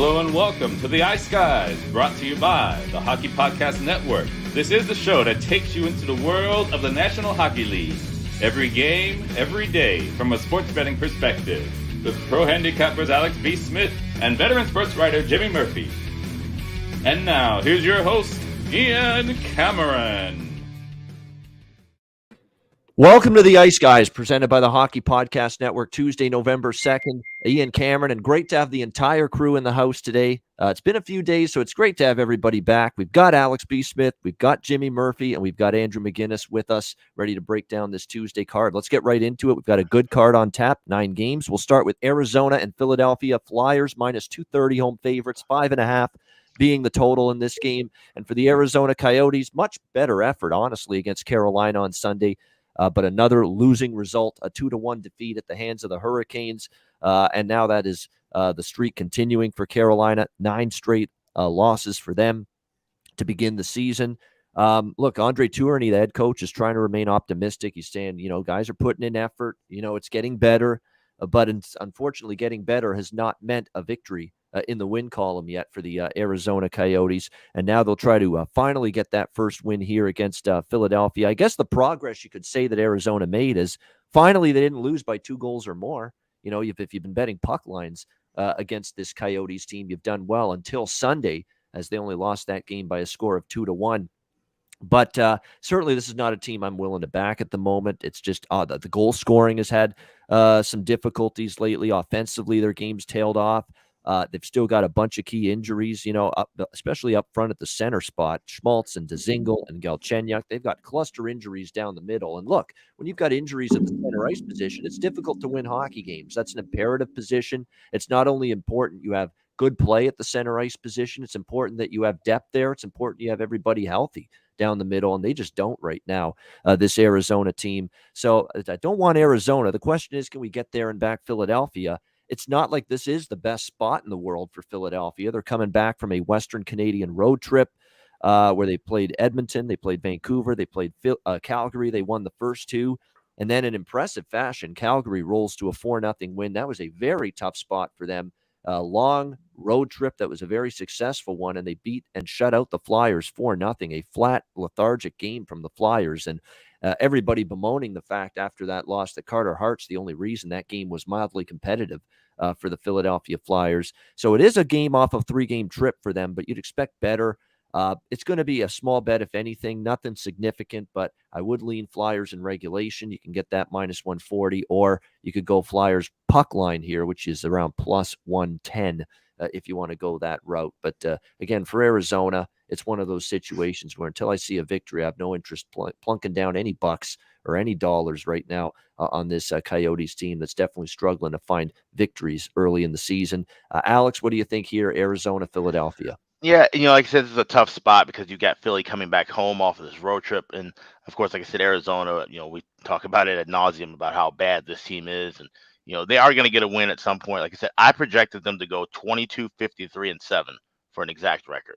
Hello and welcome to the Ice Guys, brought to you by the Hockey Podcast Network. This is the show that takes you into the world of the National Hockey League. Every game, every day, from a sports betting perspective. With pro handicappers Alex B. Smith and veteran sports writer Jimmy Murphy. And now, here's your host, Ian Cameron. Welcome to the Ice Guys, presented by the Hockey Podcast Network, Tuesday, November 2nd. Ian Cameron, and great to have the entire crew in the house today. It's been a few days, so it's great to have everybody back. We've got Alex B. Smith, we've got Jimmy Murphy, and we've got Andrew McInnis with us, ready to break down this Tuesday card. Let's get right into it. We've got a good card on tap, 9 games. We'll start with Arizona and Philadelphia. Flyers minus 230 home favorites, 5.5 being the total in this game. And for the Arizona Coyotes, much better effort, honestly, against Carolina on Sunday. But another losing result, a 2-1 defeat at the hands of the Hurricanes. And now that is the streak continuing for Carolina. 9 straight losses for them to begin the season. Look, Andre Tourigny, the head coach, is trying to remain optimistic. He's saying, guys are putting in effort. It's getting better. But unfortunately, getting better has not meant a victory in the win column yet for the Arizona Coyotes. And now they'll try to finally get that first win here against Philadelphia. I guess the progress you could say that Arizona made is finally they didn't lose by 2 goals or more. If you've been betting puck lines against this Coyotes team, you've done well until Sunday, as they only lost that game by a score of 2-1. But certainly this is not a team I'm willing to back at the moment. It's just the goal scoring has had some difficulties lately. Offensively, their game's tailed off. They've still got a bunch of key injuries, especially up front at the center spot. Schmaltz and Dzingel and Galchenyuk, they've got cluster injuries down the middle. And look, when you've got injuries at the center ice position, it's difficult to win hockey games. That's an imperative position. It's not only important you have good play at the center ice position, it's important that you have depth there. It's important you have everybody healthy down the middle, and they just don't right now, this Arizona team. So I don't want Arizona. The question is, can we get there and back Philadelphia? It's not like this is the best spot in the world for Philadelphia. They're coming back from a Western Canadian road trip where they played Edmonton, they played Vancouver, they played Calgary. They won the first 2. And then in impressive fashion, Calgary rolls to a 4-0 win. That was a very tough spot for them. A long road trip that was a very successful one, and they beat and shut out the Flyers 4-0, a flat, lethargic game from the Flyers. And everybody bemoaning the fact after that loss that Carter Hart's the only reason that game was mildly competitive for the Philadelphia Flyers. So it is a game off of 3-game trip for them, but you'd expect better. It's going to be a small bet, if anything, nothing significant, but I would lean Flyers in regulation. You can get that minus 140, or you could go Flyers puck line here, which is around plus 110 if you want to go that route. But again, for Arizona, it's one of those situations where until I see a victory, I have no interest plunking down any bucks or any dollars right now on this Coyotes team that's definitely struggling to find victories early in the season. Alex, what do you think here, Arizona, Philadelphia? Yeah, like I said, this is a tough spot because you got Philly coming back home off of this road trip. And, of course, like I said, Arizona, we talk about it ad nauseum about how bad this team is. And, they are going to get a win at some point. Like I said, I projected them to go 22-53-7 for an exact record,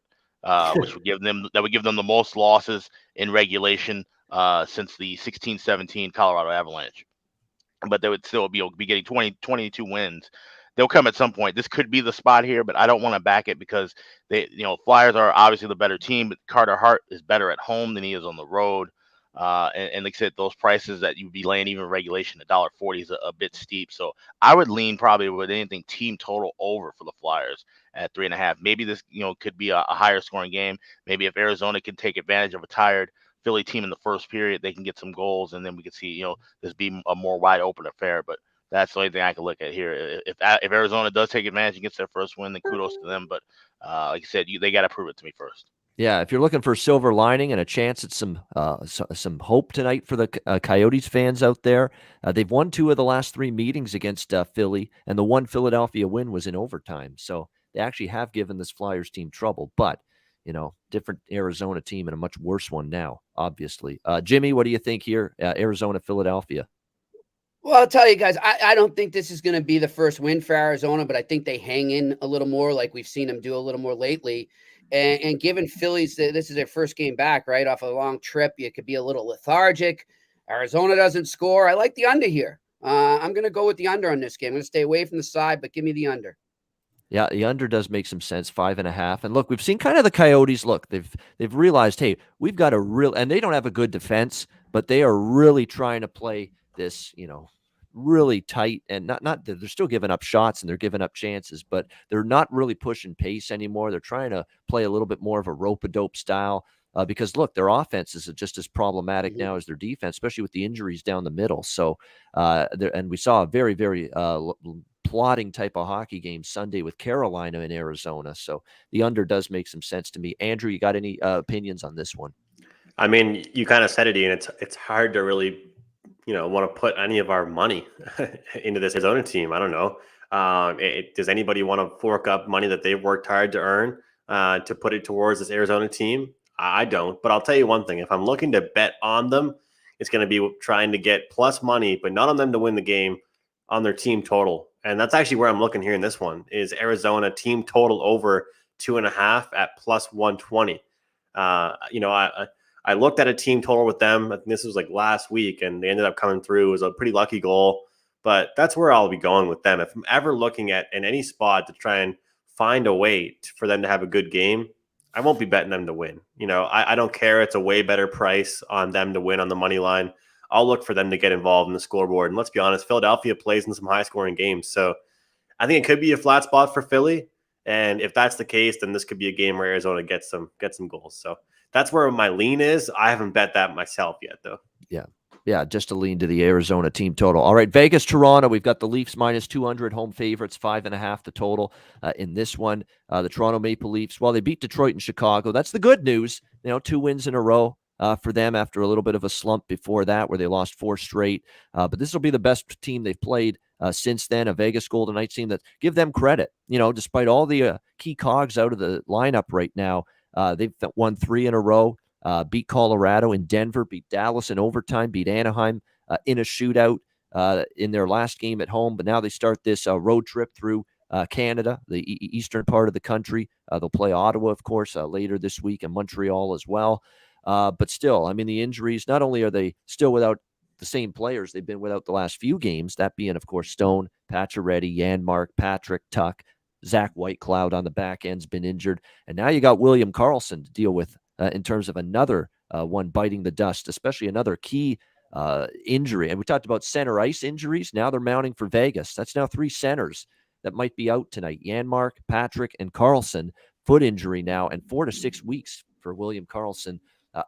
which would give them the most losses in regulation since the 16-17 Colorado Avalanche. But they would still be getting 22 wins. They'll come at some point. This could be the spot here, but I don't want to back it because Flyers are obviously the better team, but Carter Hart is better at home than he is on the road. And like I said, those prices that you'd be laying even regulation $1.40 is a bit steep. So I would lean probably with anything team total over for the Flyers at 3.5. Maybe this, could be a higher scoring game. Maybe if Arizona can take advantage of a tired Philly team in the first period, they can get some goals, and then we could see, this be a more wide open affair. But that's the only thing I can look at here. If Arizona does take advantage and gets their first win, then kudos to them. But like I said, they got to prove it to me first. Yeah, if you're looking for a silver lining and a chance at some hope tonight for the Coyotes fans out there, they've won 2 of the last 3 meetings against Philly, and the one Philadelphia win was in overtime. So they actually have given this Flyers team trouble, but different Arizona team and a much worse one now, obviously. Jimmy, what do you think here? Arizona, Philadelphia. Well, I'll tell you guys, I don't think this is going to be the first win for Arizona, but I think they hang in a little more like we've seen them do a little more lately. And given Phillies, this is their first game back, right, off a long trip, you could be a little lethargic. Arizona doesn't score. I like the under here. I'm going to go with the under on this game. I'm going to stay away from the side, but give me the under. Yeah, the under does make some sense, 5.5. And look, we've seen kind of the Coyotes. Look, they've realized, hey, we've got a real, and they don't have a good defense, but they are really trying to play this, really tight, and not they're still giving up shots and they're giving up chances, but they're not really pushing pace anymore. They're trying to play a little bit more of a rope-a-dope style. Because look, their offense is just as problematic now as their defense, especially with the injuries down the middle. So, and we saw a very, very plotting type of hockey game Sunday with Carolina in Arizona. So the under does make some sense to me. Andrew, you got any opinions on this one? I mean, you kind of said it, Ian. It's hard to really, want to put any of our money into this Arizona team. I don't know. Does anybody want to fork up money that they've worked hard to earn to put it towards this Arizona team? I don't. But I'll tell you one thing. If I'm looking to bet on them, it's going to be trying to get plus money, but not on them to win the game, on their team total. And that's actually where I'm looking here in this one is Arizona team total over 2.5 at plus 120. I looked at a team total with them. I think this was like last week, and they ended up coming through. It was a pretty lucky goal, but that's where I'll be going with them. If I'm ever looking at in any spot to try and find a way for them to have a good game, I won't be betting them to win. I don't care. It's a way better price on them to win on the money line. I'll look for them to get involved in the scoreboard. And let's be honest, Philadelphia plays in some high-scoring games. So I think it could be a flat spot for Philly. And if that's the case, then this could be a game where Arizona gets some goals. So that's where my lean is. I haven't bet that myself yet, though. Yeah, just a lean to the Arizona team total. All right, Vegas, Toronto. We've got the Leafs minus 200 home favorites, 5.5 the total in this one. The Toronto Maple Leafs, well, they beat Detroit and Chicago. That's the good news. 2 wins in a row for them after a little bit of a slump before that where they lost 4 straight. But this will be the best team they've played since then, a Vegas Golden Knights team that give them credit. Despite all the key cogs out of the lineup right now, they've won 3 in a row. Beat Colorado in Denver, beat Dallas in overtime, beat Anaheim in a shootout in their last game at home. But now they start this road trip through Canada, the eastern part of the country. They'll play Ottawa, of course, later this week, and Montreal as well. But still, I mean, the injuries, not only are they still without the same players they've been without the last few games, that being, of course, Stone, Pacioretty, Janmark, Patrick, Tuck, Zach Whitecloud on the back end's been injured. And now you got William Karlsson to deal with in terms of another one biting the dust, especially another key injury. And we talked about center ice injuries. Now they're mounting for Vegas. That's now 3 centers that might be out tonight. Janmark, Patrick, and Karlsson, foot injury now, and 4 to 6 weeks for William Karlsson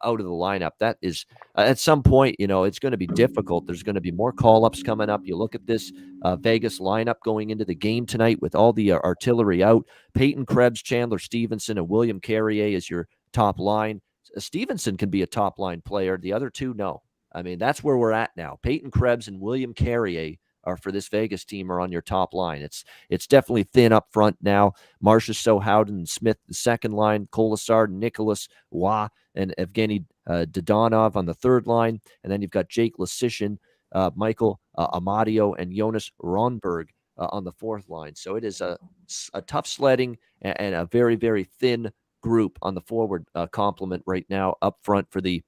out of the lineup. That is, at some point, it's going to be difficult. There's going to be more call-ups coming up. You look at this Vegas lineup going into the game tonight with all the artillery out. Peyton Krebs, Chandler Stevenson, and William Carrier is your top line. Stevenson can be a top line player. The other 2, no. I mean, that's where we're at now. Peyton Krebs and William Carrier are for this Vegas team are on your top line. It's definitely thin up front now. Marchessault, Howden, and Smith, the second line. Kolasar, Nicholas Waugh, and Evgeny Dodonov on the third line. And then you've got Jake Leschyshyn, Michael Amadio, and Jonas Ronberg on the fourth line. So it is a tough sledding and a very, very thin group on the forward complement right now up front for the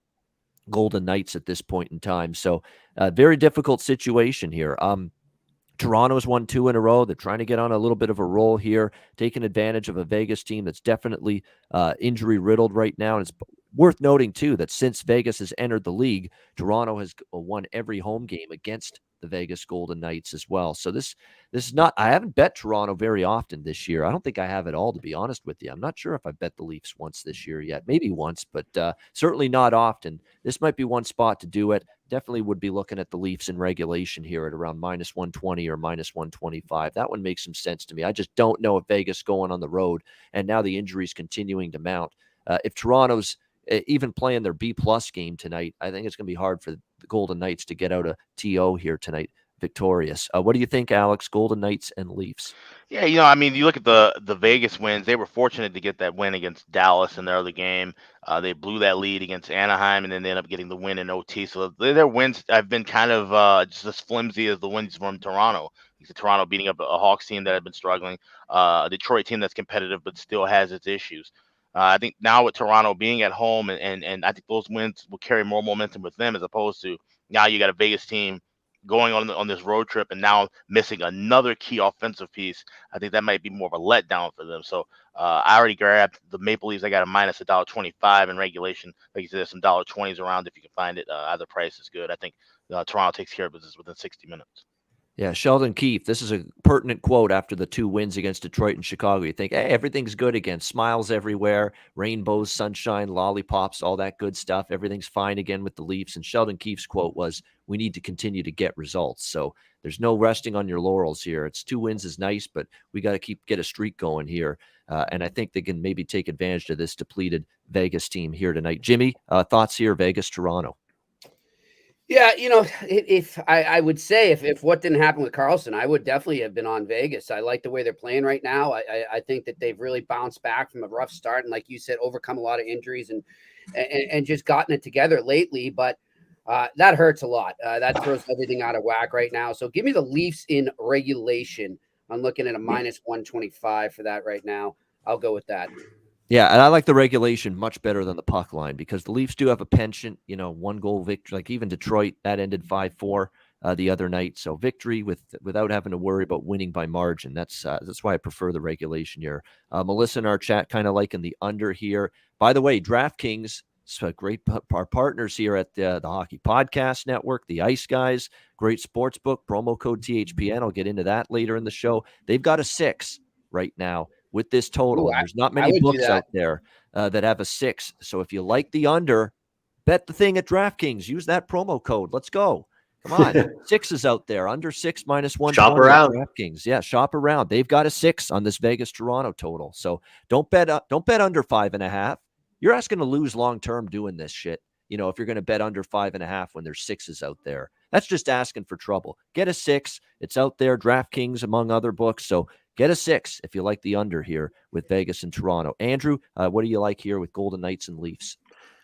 Golden Knights at this point in time. So a very difficult situation here. Toronto's won 2 in a row. They're trying to get on a little bit of a roll here, taking advantage of a Vegas team that's definitely injury riddled right now. And it's worth noting, too, that since Vegas has entered the league, Toronto has won every home game against the Vegas Golden Knights as well. So this is not, I haven't bet Toronto very often this year. I don't think I have at all, to be honest with you. I'm not sure if I bet the Leafs once this year yet. Maybe once, but certainly not often. This might be one spot to do it. Definitely would be looking at the Leafs in regulation here at around minus 120 or minus 125. That one makes some sense to me. I just don't know if Vegas going on the road and now the injuries continuing to mount. If Toronto's even playing their B-plus game tonight, I think it's going to be hard for the Golden Knights to get out of TO here tonight victorious. What do you think, Alex? Golden Knights and Leafs? Yeah, I mean, you look at the Vegas wins. They were fortunate to get that win against Dallas in their other game. They blew that lead against Anaheim, and then they ended up getting the win in OT. So their wins have been kind of just as flimsy as the wins from Toronto. Toronto beating up a Hawks team that had been struggling, a Detroit team that's competitive but still has its issues. I think now with Toronto being at home, and I think those wins will carry more momentum with them as opposed to now you got a Vegas team going on this road trip and now missing another key offensive piece. I think that might be more of a letdown for them. So I already grabbed the Maple Leafs. I got a minus $1.25 in regulation. Like you said, there's some $1.20s around if you can find it. Either price is good. I think Toronto takes care of business within 60 minutes. Yeah, Sheldon Keefe, this is a pertinent quote after the 2 wins against Detroit and Chicago. You think, hey, everything's good again. Smiles everywhere, rainbows, sunshine, lollipops, all that good stuff. Everything's fine again with the Leafs. And Sheldon Keefe's quote was, we need to continue to get results. So there's no resting on your laurels here. It's 2 wins is nice, but we got to get a streak going here. And I think they can maybe take advantage of this depleted Vegas team here tonight. Jimmy, thoughts here, Vegas, Toronto? Yeah, if I would say if what didn't happen with Carlson, I would definitely have been on Vegas. I like the way they're playing right now. I think that they've really bounced back from a rough start and, like you said, overcome a lot of injuries and just gotten it together lately. But that hurts a lot. That throws everything out of whack right now. So give me the Leafs in regulation. I'm looking at a minus 125 for that right now. I'll go with that. Yeah, and I like the regulation much better than the puck line because the Leafs do have a penchant, 1-goal victory. Like even Detroit, that ended 5-4 the other night. So victory without having to worry about winning by margin. That's why I prefer the regulation here. Melissa in our chat kind of liking the under here. By the way, DraftKings, great our partners here at the Hockey Podcast Network, the Ice Guys, great sports book, promo code THPN. I'll get into that later in the show. They've got a 6 right now with this total. Ooh, and there's not many books out there that have a 6. So if you like the under, bet the thing at DraftKings. Use that promo code. Let's go. Come on. 6 is out there. Under 6 minus 1. Shop around. DraftKings. Yeah, shop around. They've got a 6 on this Vegas Toronto total. So don't bet under 5.5. You're asking to lose long term doing this shit. If you're going to bet under 5.5 when there's 6s out there, that's just asking for trouble. Get a 6. It's out there. DraftKings among other books. So get a 6 if you like the under here with Vegas and Toronto. Andrew, what do you like here with Golden Knights and Leafs?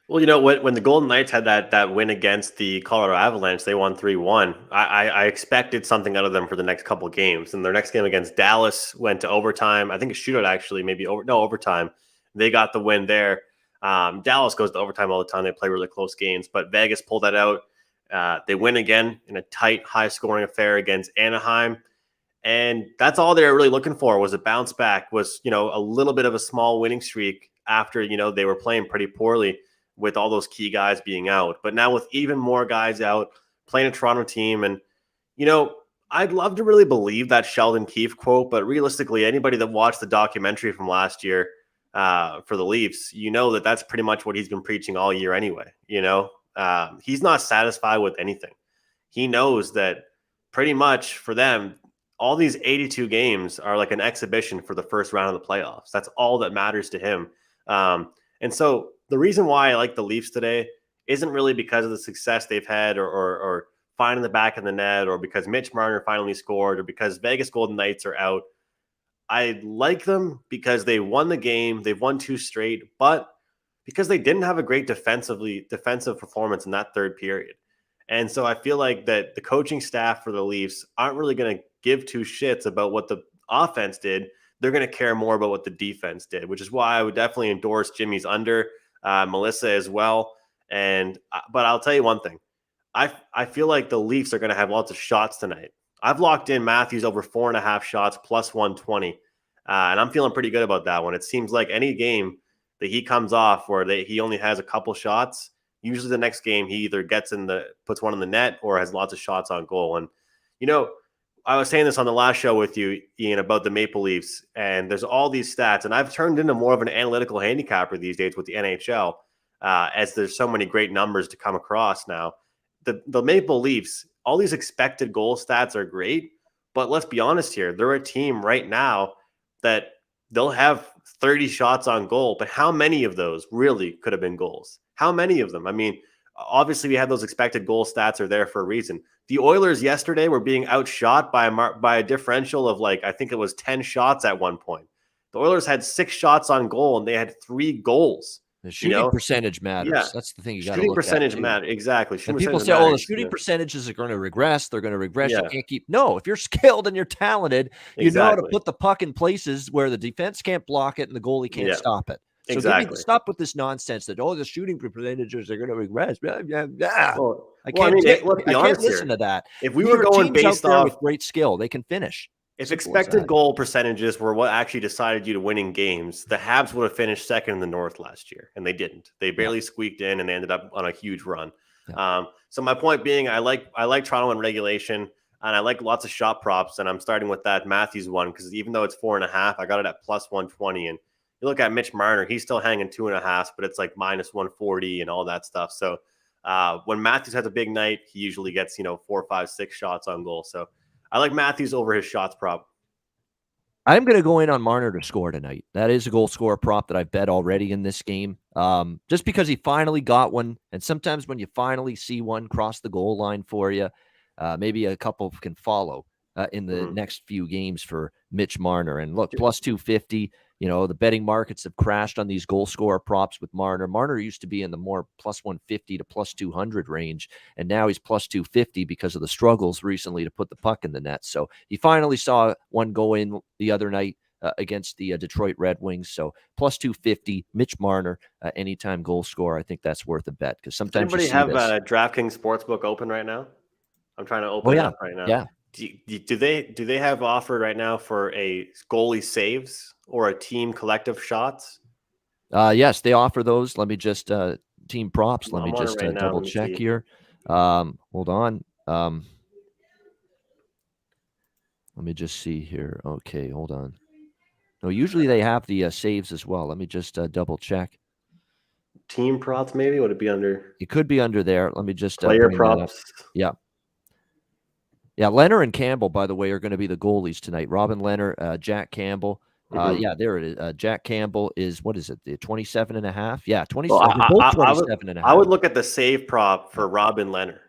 Well, when the Golden Knights had that win against the Colorado Avalanche, they won 3-1. I expected something out of them for the next couple of games. And their next game against Dallas went to overtime. I think a shootout actually, overtime. They got the win there. Dallas goes to overtime all the time. They play really close games, but Vegas pulled that out. They win again in a tight, high-scoring affair against Anaheim. And that's all they were really looking for was a bounce back, was, a little bit of a small winning streak after, they were playing pretty poorly with all those key guys being out. But now with even more guys out, playing a Toronto team. And, I'd love to really believe that Sheldon Keefe quote, but realistically, anybody that watched the documentary from last year for the Leafs, that that's pretty much what he's been preaching all year anyway. He's not satisfied with anything. He knows that pretty much for them, all these 82 games are like an exhibition for the first round of the playoffs. That's all that matters to him. And so the reason why I like the Leafs today isn't really because of the success they've had or finding the back of the net or because Mitch Marner finally scored or because Vegas Golden Knights are out. I like them because they won the game. They've won 2 straight, but because they didn't have a great defensive performance in that third period. And so I feel like that the coaching staff for the Leafs aren't really going to give 2 shits about what the offense did. They're going to care more about what the defense did, which is why I would definitely endorse Jimmy's under, Melissa as well. But I'll tell you one thing. I feel like the Leafs are going to have lots of shots tonight. I've locked in Matthews over 4.5 shots plus 120. And I'm feeling pretty good about that one. It seems like any game that he comes off where he only has a couple shots, usually the next game he either puts one in the net or has lots of shots on goal. And, I was saying this on the last show with you, Ian, about the Maple Leafs, and there's all these stats, and I've turned into more of an analytical handicapper these days with the NHL, as there's so many great numbers to come across now. The Maple Leafs, all these expected goal stats are great, but let's be honest here. They're a team right now that they'll have 30 shots on goal, but how many of those really could have been goals? How many of them? I mean, obviously we had those expected goal stats are there for a reason. The Oilers yesterday were being outshot by a differential of I think it was 10 shots at one point. The Oilers had 6 shots on goal and they had 3 goals. The shooting percentage matters. Yeah. That's the thing you got to look at. Shooting percentage matters. Exactly. And people say, the shooting percentages are going to regress. They're going to regress. Yeah. You can't keep. No, if you're skilled and you're talented, you know how to put the puck in places where the defense can't block it and the goalie can't stop it. So stop with this nonsense that, the shooting percentages are going to regress. Yeah. Let's be honest listen here. to that. If we were going based out there off with great skill, they can finish. If expected goal percentages were what actually decided you to winning games, the Habs would have finished second in the North last year, and they didn't. They barely squeaked in, and they ended up on a huge run. Yeah. So my point being, I like Toronto in regulation, and I like lots of shot props, and I'm starting with that Matthews one because even though it's 4.5, I got it at plus 120. And you look at Mitch Marner, he's still hanging 2.5, but it's like minus 140 and all that stuff. So when Matthews has a big night, he usually gets 4, 5, 6 shots on goal. So I like Matthews over his shots prop. I'm going to go in on Marner to score tonight. That is a goal scorer prop that I've bet already in this game. Just because he finally got one. And sometimes when you finally see one cross the goal line for you, maybe a couple can follow in the next few games for Mitch Marner. And look, plus 250. The betting markets have crashed on these goal scorer props with Marner. Marner used to be in the more plus 150 to plus 200 range, and now he's plus 250 because of the struggles recently to put the puck in the net. So he finally saw one go in the other night against the Detroit Red Wings. So plus 250, Mitch Marner, anytime goal scorer. I think that's worth a bet because sometimes does anybody have a DraftKings Sportsbook open right now? I'm trying to open it up right now. Yeah. Do they have offered right now for a goalie saves or a team collective shots? Yes, they offer those. Let me just team props. Let me just double check here. Hold on. Let me just see here. Okay, hold on. No, usually they have the saves as well. Let me just double check. Team props, maybe? Would it be under? It could be under there. Let me just player props. Yeah. Yeah, Leonard and Campbell, by the way, are going to be the goalies tonight. Robin Leonard, Jack Campbell. Yeah, there it is. Jack Campbell is, what is it, the 27.5? Yeah, 27. Both 27.5. I would look at the save prop for Robin Leonard.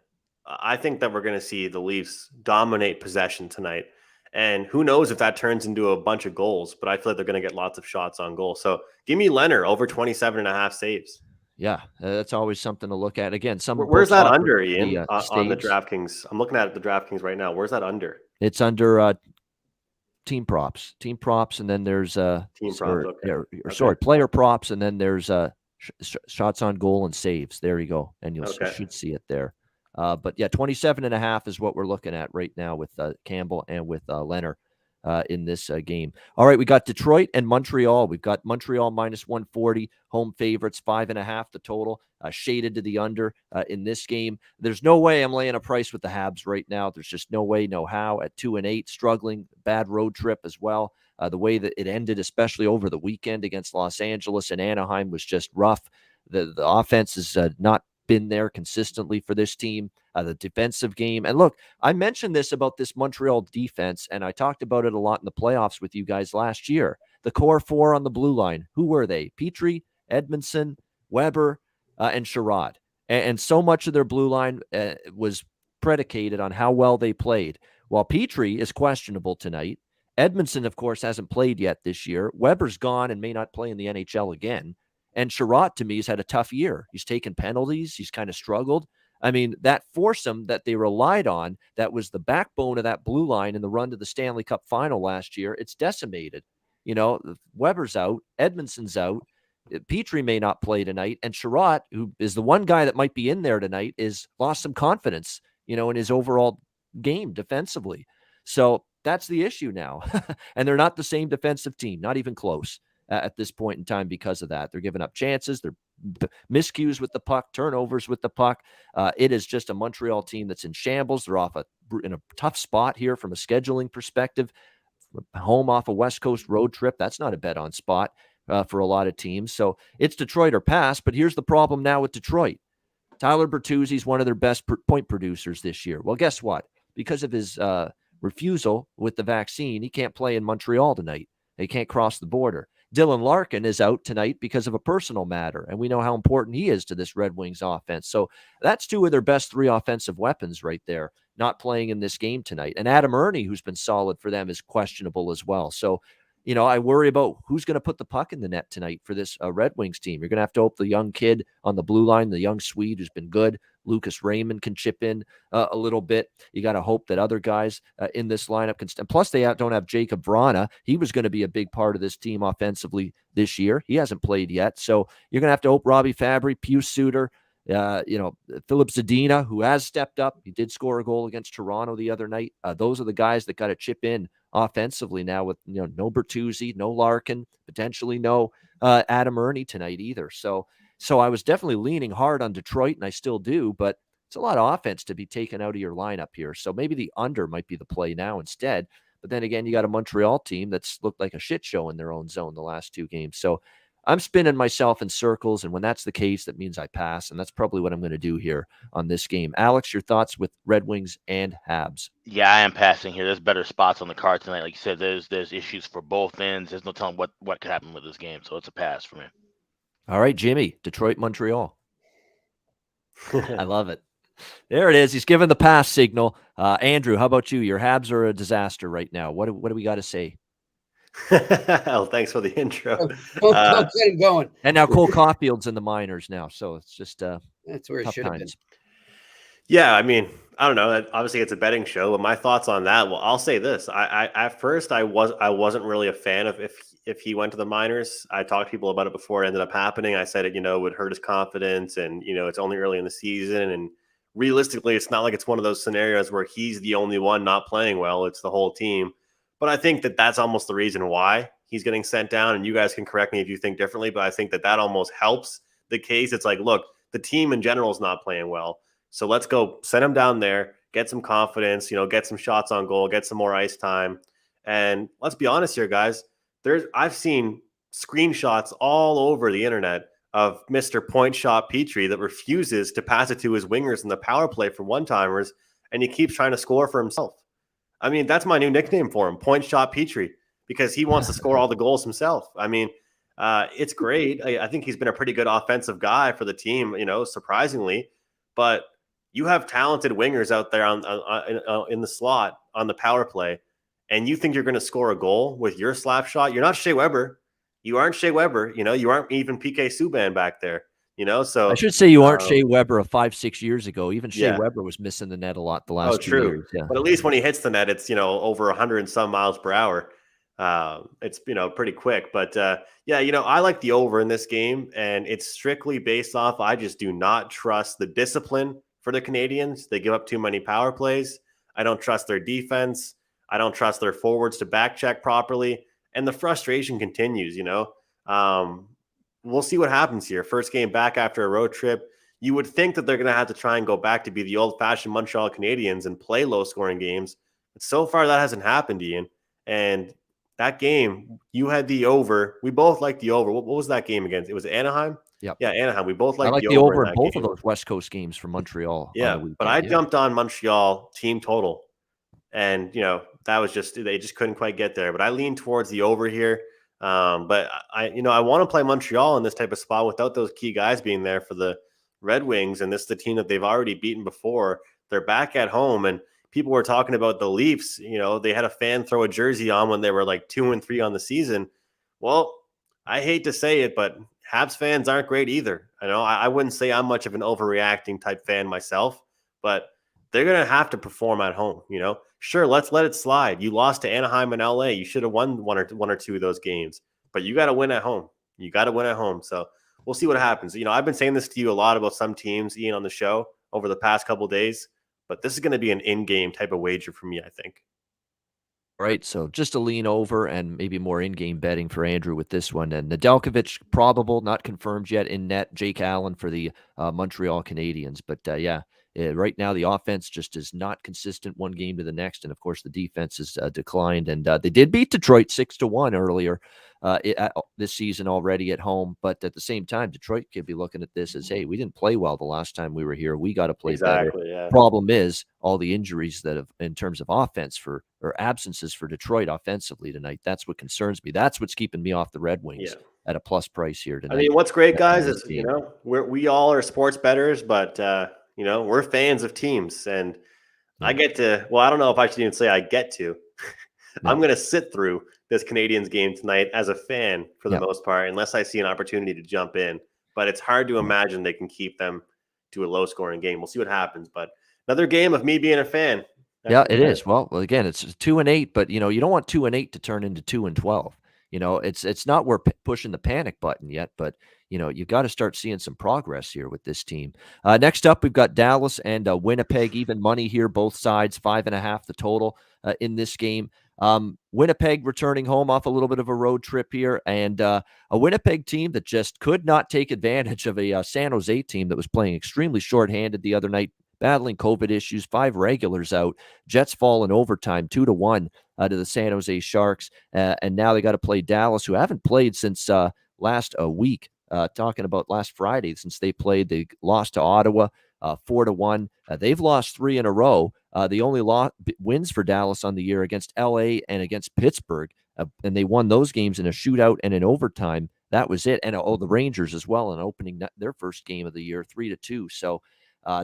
I think that we're going to see the Leafs dominate possession tonight. And who knows if that turns into a bunch of goals, but I feel like they're going to get lots of shots on goal. So give me Leonard over 27.5 saves. Yeah, that's always something to look at. Again, where's that under, Ian, on the DraftKings? I'm looking at the DraftKings right now. Where's that under? It's under team props, and then there's player props, and then there's shots on goal and saves. There you go, and you should see it there. But yeah, 27.5 is what we're looking at right now with Campbell and with Leonard in this game. All right, we got Detroit and Montreal. We've got Montreal minus 140, home favorites, 5.5 the total, shaded to the under in this game. There's no way I'm laying a price with the Habs right now. There's just no way, no how at 2-8, struggling, bad road trip as well. The way that it ended, especially over the weekend against Los Angeles and Anaheim, was just rough. The offense has not been there consistently for this team, the defensive game. And look, I mentioned this about this Montreal defense, and I talked about it a lot in the playoffs with you guys last year. The core four on the blue line, who were they? Petrie, Edmondson, Weber, and Sherrod. And so much of their blue line was predicated on how well they played. While Petrie is questionable tonight, Edmondson, of course, hasn't played yet this year. Weber's gone and may not play in the NHL again. And Sherrod, to me, has had a tough year. He's taken penalties. He's kind of struggled. I mean, that foursome that they relied on, that was the backbone of that blue line in the run to the Stanley Cup final last year, it's decimated. Weber's out. Edmondson's out. Petrie may not play tonight. And Sherrod, who is the one guy that might be in there tonight, is lost some confidence, in his overall game defensively. So that's the issue now. And they're not the same defensive team, not even close. At this point in time because of that. They're giving up chances. They're miscues with the puck, turnovers with the puck. It is just a Montreal team that's in shambles. They're in a tough spot here from a scheduling perspective. Home off a West Coast road trip. That's not a bet on spot for a lot of teams. So it's Detroit or pass, but here's the problem now with Detroit. Tyler Bertuzzi's one of their best point producers this year. Well, guess what? Because of his refusal with the vaccine, he can't play in Montreal tonight. He can't cross the border. Dylan Larkin is out tonight because of a personal matter, and we know how important he is to this Red Wings offense. So that's two of their best three offensive weapons right there, not playing in this game tonight. And Adam Ernie, who's been solid for them, is questionable as well. So, I worry about who's going to put the puck in the net tonight for this Red Wings team. You're going to have to hope the young kid on the blue line, the young Swede who's been good, Lucas Raymond, can chip in a little bit. You got to hope that other guys in this lineup can stand. Plus, they don't have Jacob Vrana. He was going to be a big part of this team offensively this year. He hasn't played yet. So you're going to have to hope Robbie Fabry, Pius Suter, Philip Zadina, who has stepped up. He did score a goal against Toronto the other night. Those are the guys that got to chip in offensively now with, no Bertuzzi, no Larkin, potentially no Adam Ernie tonight either. So I was definitely leaning hard on Detroit, and I still do, but it's a lot of offense to be taken out of your lineup here. So maybe the under might be the play now instead. But then again, you got a Montreal team that's looked like a shit show in their own zone the last 2 games. So I'm spinning myself in circles, and when that's the case, that means I pass, and that's probably what I'm going to do here on this game. Alex, your thoughts with Red Wings and Habs? Yeah, I am passing here. There's better spots on the card tonight. Like you said, there's issues for both ends. There's no telling what could happen with this game, so it's a pass for me. All right, Jimmy, Detroit, Montreal. I love it. There it is. He's given the pass signal. Andrew, how about you? Your Habs are a disaster right now. What do we got to say? Well, thanks for the intro. Don't get him going. And now Cole Caulfield's in the minors now, so it's just That's where it tough should have been. times. Yeah, I mean, I don't know. Obviously, it's a betting show, but my thoughts on that. Well, I'll say this: I at first I wasn't really a fan of if he went to the minors. I talked to people about it before it ended up happening. I said it, would hurt his confidence, and it's only early in the season, and realistically, it's not like it's one of those scenarios where he's the only one not playing well. It's the whole team. But I think that that's almost the reason why he's getting sent down. And you guys can correct me if you think differently, but I think that almost helps the case. It's like, look, the team in general is not playing well. So let's go send him down there, get some confidence, get some shots on goal, get some more ice time. And let's be honest here, guys. I've seen screenshots all over the internet of Mr. Point Shot Petrie that refuses to pass it to his wingers in the power play for one-timers, and he keeps trying to score for himself. I mean, that's my new nickname for him, Point Shot Petrie, because he wants to score all the goals himself. I mean, it's great. I think he's been a pretty good offensive guy for the team, surprisingly. But you have talented wingers out there in the slot on the power play, and you think you're going to score a goal with your slap shot? You're not Shea Weber. You aren't Shea Weber. You aren't even PK Subban back there. So I should say you aren't Shea Weber of 5-6 years ago. Even Shea yeah. Weber was missing the net a lot the last 2 true. years. Yeah. But at least when he hits the net, it's over 100 and some miles per hour. It's pretty quick. But I like the over in this game, and it's strictly based off. I just do not trust the discipline for the Canadians. They give up too many power plays. I don't trust their defense. I don't trust their forwards to back check properly, and the frustration continues. We'll see what happens here. First game back after a road trip. You would think that they're going to have to try and go back to be the old-fashioned Montreal Canadiens and play low-scoring games. But so far, that hasn't happened, Ian. And that game, you had the over. We both liked the over. What was that game against? It was Anaheim? Yep. Yeah, Anaheim. We both liked I like the the over in both of those West Coast games from Montreal. Yeah, but I jumped on Montreal team total. And, that was they just couldn't quite get there. But I leaned towards the over here. But I want to play Montreal in this type of spot without those key guys being there for the Red Wings. And this is the team that they've already beaten before. They're back at home, and people were talking about the Leafs. They had a fan throw a jersey on when they were like 2-3 on the season. Well, I hate to say it, but Habs fans aren't great either. I wouldn't say I'm much of an overreacting type fan myself, but they're going to have to perform at home. Sure, let's let it slide. You lost to Anaheim and LA. You should have won one or two of those games, but you got to win at home. So we'll see what happens. I've been saying this to you a lot about some teams, Ian, on the show over the past couple of days, but this is going to be an in-game type of wager for me, I think. Right, so just a lean over and maybe more in-game betting for Andrew with this one. And Nedeljkovic, probable, not confirmed yet in net. Jake Allen for the Montreal Canadiens. But right now the offense just is not consistent one game to the next. And of course the defense has declined. And they did beat Detroit 6-1 earlier this season already at home. But at the same time, Detroit could be looking at this as, hey, we didn't play well the last time we were here. We got to play better. Yeah. Problem is all the injuries that have in terms of offense or absences for Detroit offensively tonight. That's what concerns me. That's what's keeping me off the Red Wings at a plus price here tonight. I mean, what's great, guys, is, we all are sports bettors, but, we're fans of teams. And I get to, I don't know if I should even say I get to. I'm going to sit through this Canadiens game tonight as a fan for the most part, unless I see an opportunity to jump in. But it's hard to imagine they can keep them to a low-scoring game. We'll see what happens. But another game of me being a fan. Yeah, it is. Well, again, it's 2-8, but you don't want 2-8 to turn into 2-12. It's not we're pushing the panic button yet, but you got to start seeing some progress here with this team. Next up, we've got Dallas and Winnipeg, even money here, both sides, 5.5 the total in this game. Winnipeg returning home off a little bit of a road trip here, and a Winnipeg team that just could not take advantage of a San Jose team that was playing extremely shorthanded the other night, battling COVID issues, 5 regulars out. Jets fall in overtime 2-1 to the San Jose Sharks, and now they got to play Dallas, who haven't played since last week. Talking about last Friday, since they played, they lost to Ottawa 4-1. They've lost 3 in a row. The only wins for Dallas on the year against LA and against Pittsburgh, and they won those games in a shootout and in overtime. That was it. And the Rangers as well in opening their first game of the year, 3-2. So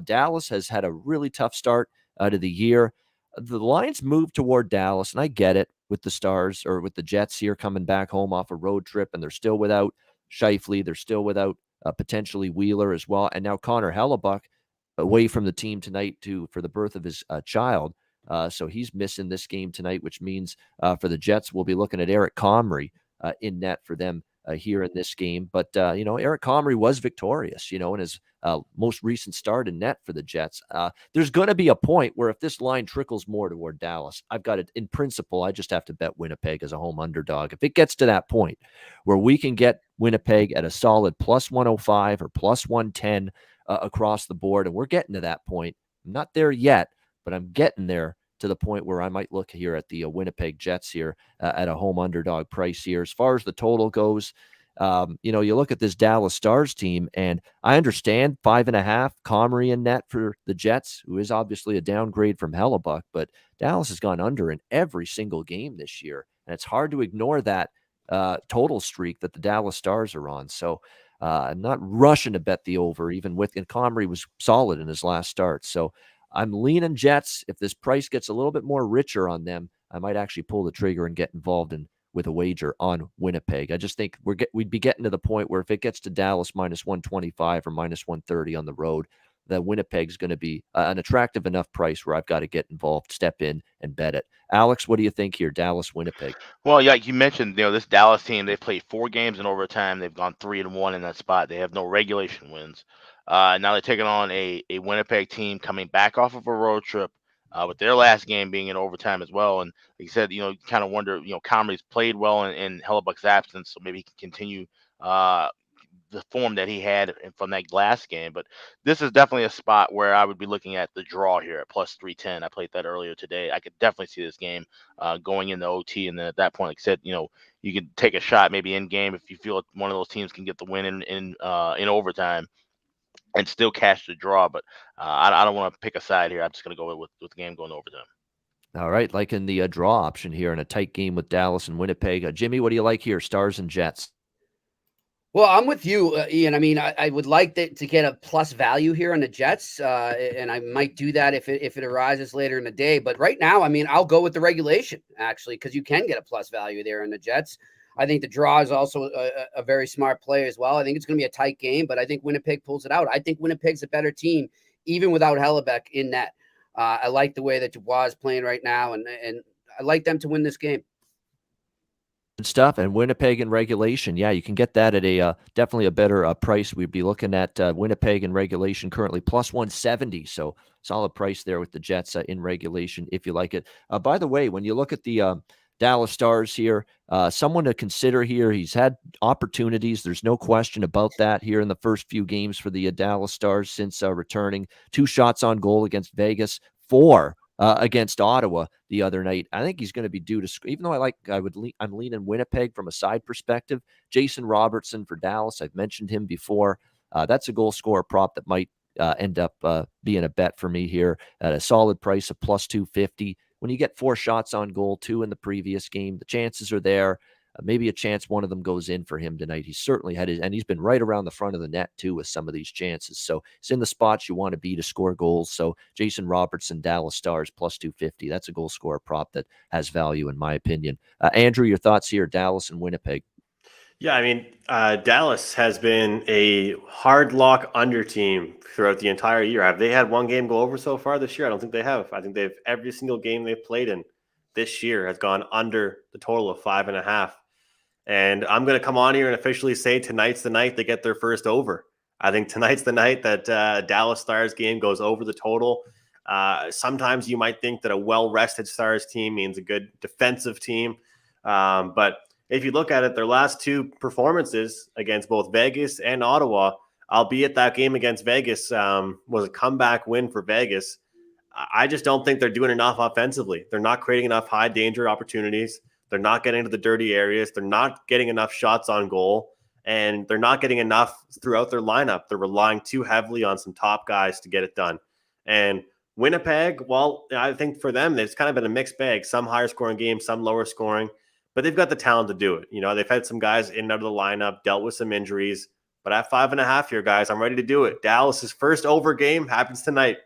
Dallas has had a really tough start to the year. The lines move toward Dallas, and I get it with the Stars or with the Jets here coming back home off a road trip, and they're still without Scheifele. They're still without potentially Wheeler as well. And now Connor Hellebuck away from the team tonight for the birth of his child. So he's missing this game tonight, which means for the Jets, we'll be looking at Eric Comrie in net for them here in this game. But, Eric Comrie was victorious, in his most recent start in net for the Jets. There's going to be a point where if this line trickles more toward Dallas, I've got it in principle. I just have to bet Winnipeg as a home underdog. If it gets to that point where we can get Winnipeg at a solid plus 105 or plus 110 across the board, and we're getting to that point. I'm not there yet, but I'm getting there to the point where I might look here at the Winnipeg Jets here at a home underdog price here. As far as the total goes, you look at this Dallas Stars team, and I understand 5.5 Comrie in net for the Jets, who is obviously a downgrade from Hellebuck, but Dallas has gone under in every single game this year, and it's hard to ignore that total streak that the Dallas Stars are on. So I'm not rushing to bet the over, and Comrie was solid in his last start. So I'm leaning Jets. If this price gets a little bit more richer on them, I might actually pull the trigger and get involved with a wager on Winnipeg. I just think we'd be getting to the point where if it gets to Dallas minus 125 or minus 130 on the road, that Winnipeg's going to be an attractive enough price where I've got to get involved, step in, and bet it. Alex, what do you think here? Dallas, Winnipeg. Well, yeah, you mentioned, this Dallas team, they played 4 games in overtime. They've gone 3-1 in that spot. They have no regulation wins. Now they're taking on a Winnipeg team coming back off of a road trip, with their last game being in overtime as well. And like you said, you kind of wonder, Comrie's played well in Hellebuck's absence, so maybe he can continue the form that he had from that last game. But this is definitely a spot where I would be looking at the draw here at plus 310. I played that earlier today. I could definitely see this game going into OT, and then at that point, like I said, you could take a shot maybe in game if you feel one of those teams can get the win in overtime and still cash the draw. But I don't want to pick a side here. I'm just going to go with the game going to overtime. All right, like in the draw option here in a tight game with Dallas and Winnipeg. Jimmy, what do you like here? Stars and Jets. Well, I'm with you, Ian. I mean, I would like to get a plus value here on the Jets, and I might do that if it arises later in the day. But right now, I mean, I'll go with the regulation, actually, because you can get a plus value there in the Jets. I think the draw is also a very smart play as well. I think it's going to be a tight game, but I think Winnipeg pulls it out. I think Winnipeg's a better team, even without Hellebuck in net. I like the way that Dubois is playing right now, and I like them to win this game. Good stuff. And Winnipeg in regulation, yeah, you can get that at a definitely a better price. We'd be looking at Winnipeg in regulation currently plus 170. So solid price there with the Jets in regulation if you like it. By the way, when you look at the Dallas Stars here, someone to consider here. He's had opportunities. There's no question about that here in the first few games for the Dallas Stars since returning. 2 shots on goal against Vegas, 4 against Ottawa the other night. I think he's going to be due to, even though I'm leaning Winnipeg from a side perspective. Jason Robertson for Dallas. I've mentioned him before. That's a goal scorer prop that might end up being a bet for me here at a solid price of plus 250. When you get 4 shots on goal, 2 in the previous game, the chances are there. Maybe a chance one of them goes in for him tonight. He's certainly had and he's been right around the front of the net too with some of these chances. So it's in the spots you want to be to score goals. So Jason Robertson, Dallas Stars plus 250. That's a goal scorer prop that has value in my opinion. Andrew, your thoughts here, Dallas and Winnipeg. Yeah, I mean, Dallas has been a hard lock under team throughout the entire year. Have they had one game go over so far this year? I don't think they have. I think they've every single game they've played in this year has gone under the total of 5.5. And I'm going to come on here and officially say tonight's the night they get their first over. I think tonight's the night that Dallas Stars game goes over the total. Sometimes you might think that a well-rested Stars team means a good defensive team. But if you look at it, their last two performances against both Vegas and Ottawa, albeit that game against Vegas was a comeback win for Vegas, I just don't think they're doing enough offensively. They're not creating enough high danger opportunities. They're not getting to the dirty areas. They're not getting enough shots on goal. And they're not getting enough throughout their lineup. They're relying too heavily on some top guys to get it done. And Winnipeg, well, I think for them, it's kind of been a mixed bag. Some higher scoring games, some lower scoring. But they've got the talent to do it. You know, they've had some guys in and out of the lineup, dealt with some injuries. But at 5.5 here, guys, I'm ready to do it. Dallas's first over game happens tonight.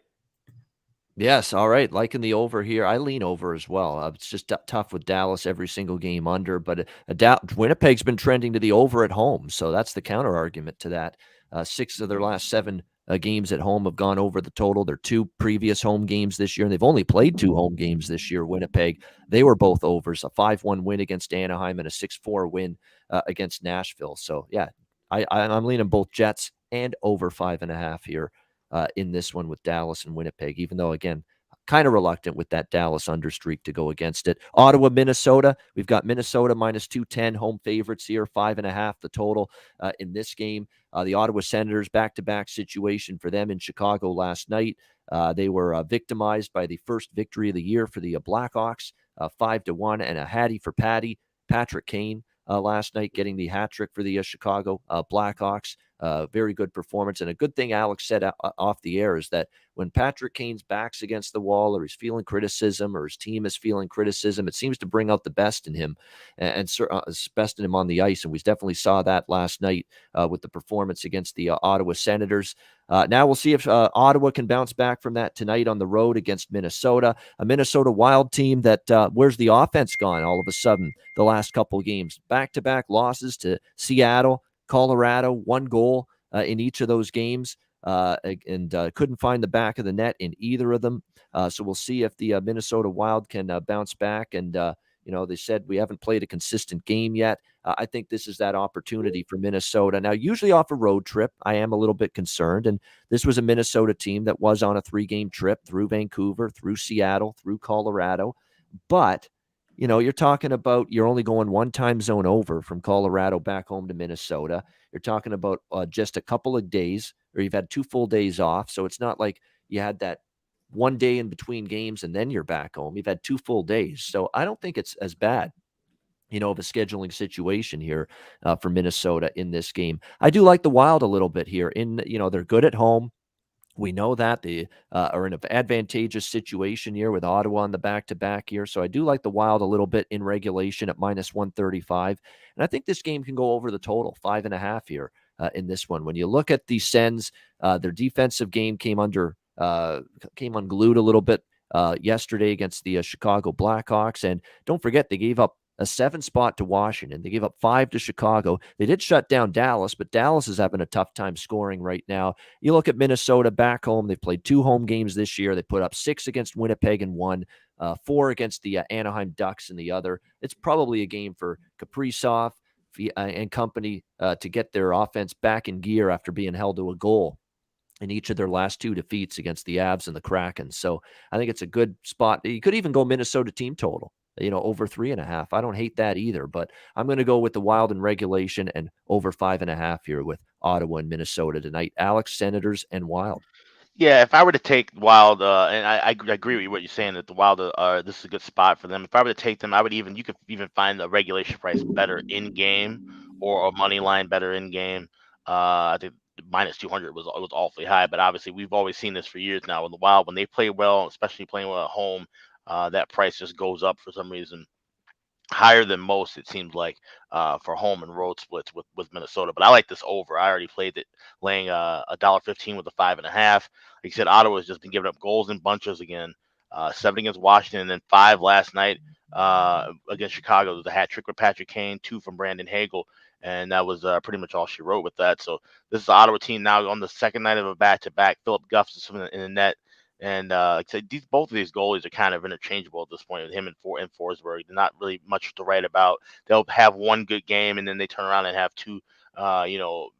Yes, all right. Liking the over here. I lean over as well. It's just tough with Dallas every single game under, but Winnipeg's been trending to the over at home, so that's the counter argument to that. 6 of their last 7 games at home have gone over the total. Their 2 previous home games this year, and they've only played 2 home games this year, Winnipeg. They were both overs, a 5-1 win against Anaheim and a 6-4 win against Nashville. So, yeah, I'm leaning both Jets and over 5.5 here. In this one with Dallas and Winnipeg, even though, again, kind of reluctant with that Dallas understreak to go against it. Ottawa, Minnesota. We've got Minnesota minus 210 home favorites here, 5.5 the total in this game. The Ottawa Senators, back-to-back situation for them in Chicago last night. They were victimized by the first victory of the year for the Blackhawks, 5-1, and a hattie for Patrick Kane last night, getting the hat trick for the Chicago Blackhawks. Very good performance. And a good thing Alex said off the air is that when Patrick Kane's back's against the wall, or he's feeling criticism, or his team is feeling criticism, it seems to bring out the best in him and best in him on the ice. And we definitely saw that last night with the performance against the Ottawa Senators. Now we'll see if Ottawa can bounce back from that tonight on the road against Minnesota, a Minnesota Wild team that where's the offense gone all of a sudden the last couple of games? Back-to-back losses to Seattle, Colorado, 1 goal in each of those games, and couldn't find the back of the net in either of them. So we'll see if the Minnesota Wild can bounce back. And, they said we haven't played a consistent game yet. I think this is that opportunity for Minnesota. Now, usually off a road trip, I am a little bit concerned. And this was a Minnesota team that was on a 3-game trip through Vancouver, through Seattle, through Colorado. But you're talking about you're only going 1 time zone over from Colorado back home to Minnesota. You're talking about just a couple of days, or you've had 2 full days off. So it's not like you had that 1 day in between games and then you're back home. You've had 2 full days. So I don't think it's as bad, of a scheduling situation here for Minnesota in this game. I do like the Wild a little bit here. They're good at home. We know that they are in an advantageous situation here with Ottawa on the back-to-back here. So I do like the Wild a little bit in regulation at minus 135. And I think this game can go over the total, 5.5 here in this one. When you look at the Sens, their defensive game came unglued a little bit yesterday against the Chicago Blackhawks. And don't forget, they gave up a 7 spot to Washington. They gave up 5 to Chicago. They did shut down Dallas, but Dallas is having a tough time scoring right now. You look at Minnesota back home. They've played 2 home games this year. They put up 6 against Winnipeg in one, 4 against the Anaheim Ducks in the other. It's probably a game for Kaprizov and company to get their offense back in gear after being held to a goal in each of their last 2 defeats against the Avs and the Kraken. So I think it's a good spot. You could even go Minnesota team total, over 3.5. I don't hate that either, but I'm going to go with the Wild in regulation and over 5.5 here with Ottawa and Minnesota tonight. Alex, Senators and Wild. Yeah, if I were to take Wild, and I agree with what you're saying that the Wild this is a good spot for them. If I were to take them, you could even find the regulation price better in game or a money line better in game. I think minus 200 was awfully high, but obviously we've always seen this for years now. With the Wild, when they play well, especially playing well at home, that price just goes up for some reason, higher than most, it seems like, for home and road splits with Minnesota. But I like this over. I already played it, laying $1.15 with a 5.5. Like you said, Ottawa's just been giving up goals in bunches again. 7 against Washington, and then 5 last night against Chicago. There was a hat trick with Patrick Kane, 2 from Brandon Hagel, and that was pretty much all she wrote with that. So this is the Ottawa team now on the second night of a back-to-back. Philip Gustafson in the net. And like I said, both of these goalies are kind of interchangeable at this point with him and Forsberg. They're not really much to write about. They'll have one good game and then they turn around and have two,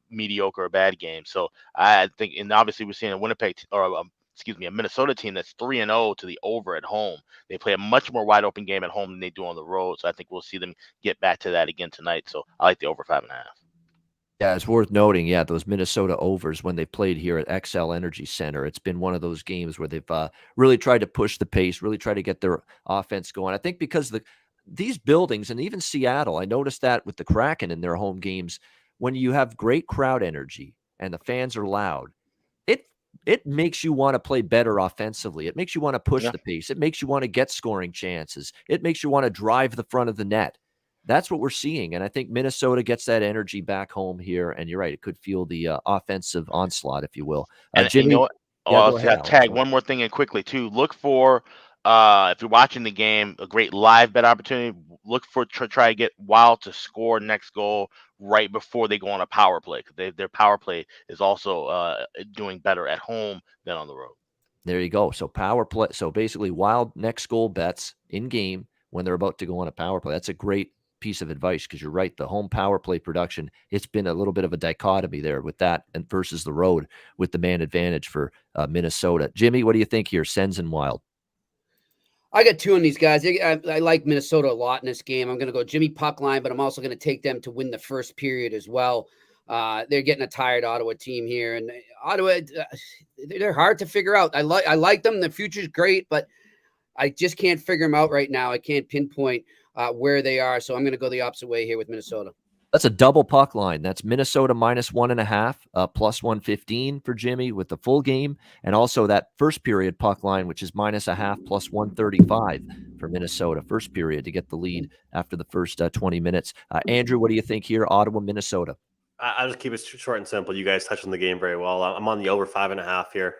mediocre or bad games. So I think, and obviously we're seeing a a Minnesota team that's 3-0 to the over at home. They play a much more wide open game at home than they do on the road. So I think we'll see them get back to that again tonight. So I like the over 5.5. Yeah, it's worth noting, those Minnesota overs when they played here at XL Energy Center, it's been one of those games where they've really tried to push the pace, really try to get their offense going. I think because these buildings, and even Seattle, I noticed that with the Kraken in their home games, when you have great crowd energy and the fans are loud, it makes you want to play better offensively. It makes you want to push the pace. It makes you want to get scoring chances. It makes you want to drive the front of the net. That's what we're seeing. And I think Minnesota gets that energy back home here. And you're right. It could fuel the offensive onslaught, if you will. And Jimmy, you know what? go ahead, I'll tag one more thing in quickly too. Look for, if you're watching the game, a great live bet opportunity. Look for try to get Wild to score next goal right before they go on a power play, because their power play is also doing better at home than on the road. There you go. So power play. So basically, Wild next goal bets in game when they're about to go on a power play. That's a great piece of advice, because you're right. The home power play production, it's been a little bit of a dichotomy there with that and versus the road with the man advantage for Minnesota. Jimmy, what do you think here? Sens and Wild. I got two on these guys. I like Minnesota a lot in this game. I'm going to go Jimmy puck line, but I'm also going to take them to win the first period as well. They're getting a tired Ottawa team here, and Ottawa, they're hard to figure out. I like them. The future's great, but I just can't figure them out right now. I can't pinpoint where they are, so I'm going to go the opposite way here with Minnesota. That's a double puck line. That's Minnesota -1.5, plus 115 for Jimmy with the full game, and also that first period puck line, which is -0.5, plus 135 for Minnesota first period to get the lead after the first 20 minutes. Andrew, what do you think here? Ottawa, Minnesota. I'll just keep it short and simple. You guys touched on the game very well. I'm on the over 5.5 here.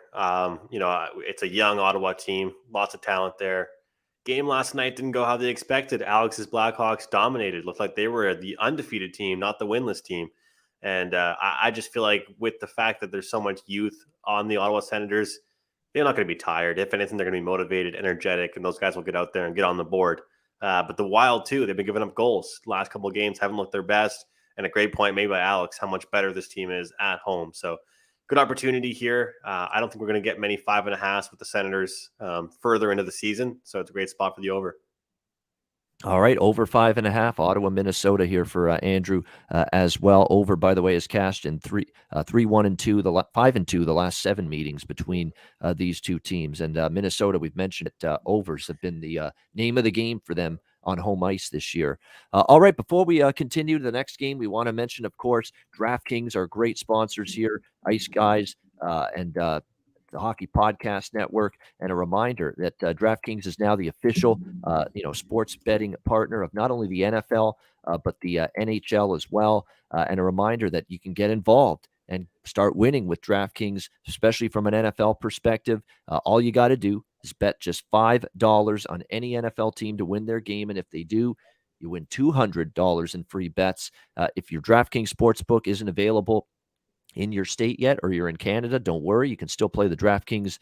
It's a young Ottawa team, lots of talent there. Game last night didn't go how they expected. Alex's Blackhawks dominated. Looked like they were the undefeated team, not the winless team. And I just feel like with the fact that there's so much youth on the Ottawa Senators, they're not going to be tired. If anything, they're going to be motivated, energetic, and those guys will get out there and get on the board. But the Wild, too, they've been giving up goals. Last couple of games haven't looked their best. And a great point made by Alex, how much better this team is at home. So good opportunity here. I don't think we're going to get many 5.5s with the Senators further into the season. So it's a great spot for the over. All right, over 5.5, Ottawa, Minnesota here for Andrew as well. Over, by the way, is cashed in 3-1-2, 5-2, the last 7 meetings between these two teams. And Minnesota, we've mentioned it, overs have been the name of the game for them on home ice this year. All right, before we continue to the next game, we want to mention, of course, DraftKings are great sponsors here, Ice Guys and the Hockey Podcast Network, and a reminder that DraftKings is now the official, sports betting partner of not only the NFL but the NHL as well. And a reminder that you can get involved and start winning with DraftKings, especially from an NFL perspective. All you got to do is bet just $5 on any NFL team to win their game, and if they do, you win $200 in free bets. If your DraftKings Sportsbook isn't available in your state yet, or you're in Canada, don't worry. You can still play the DraftKings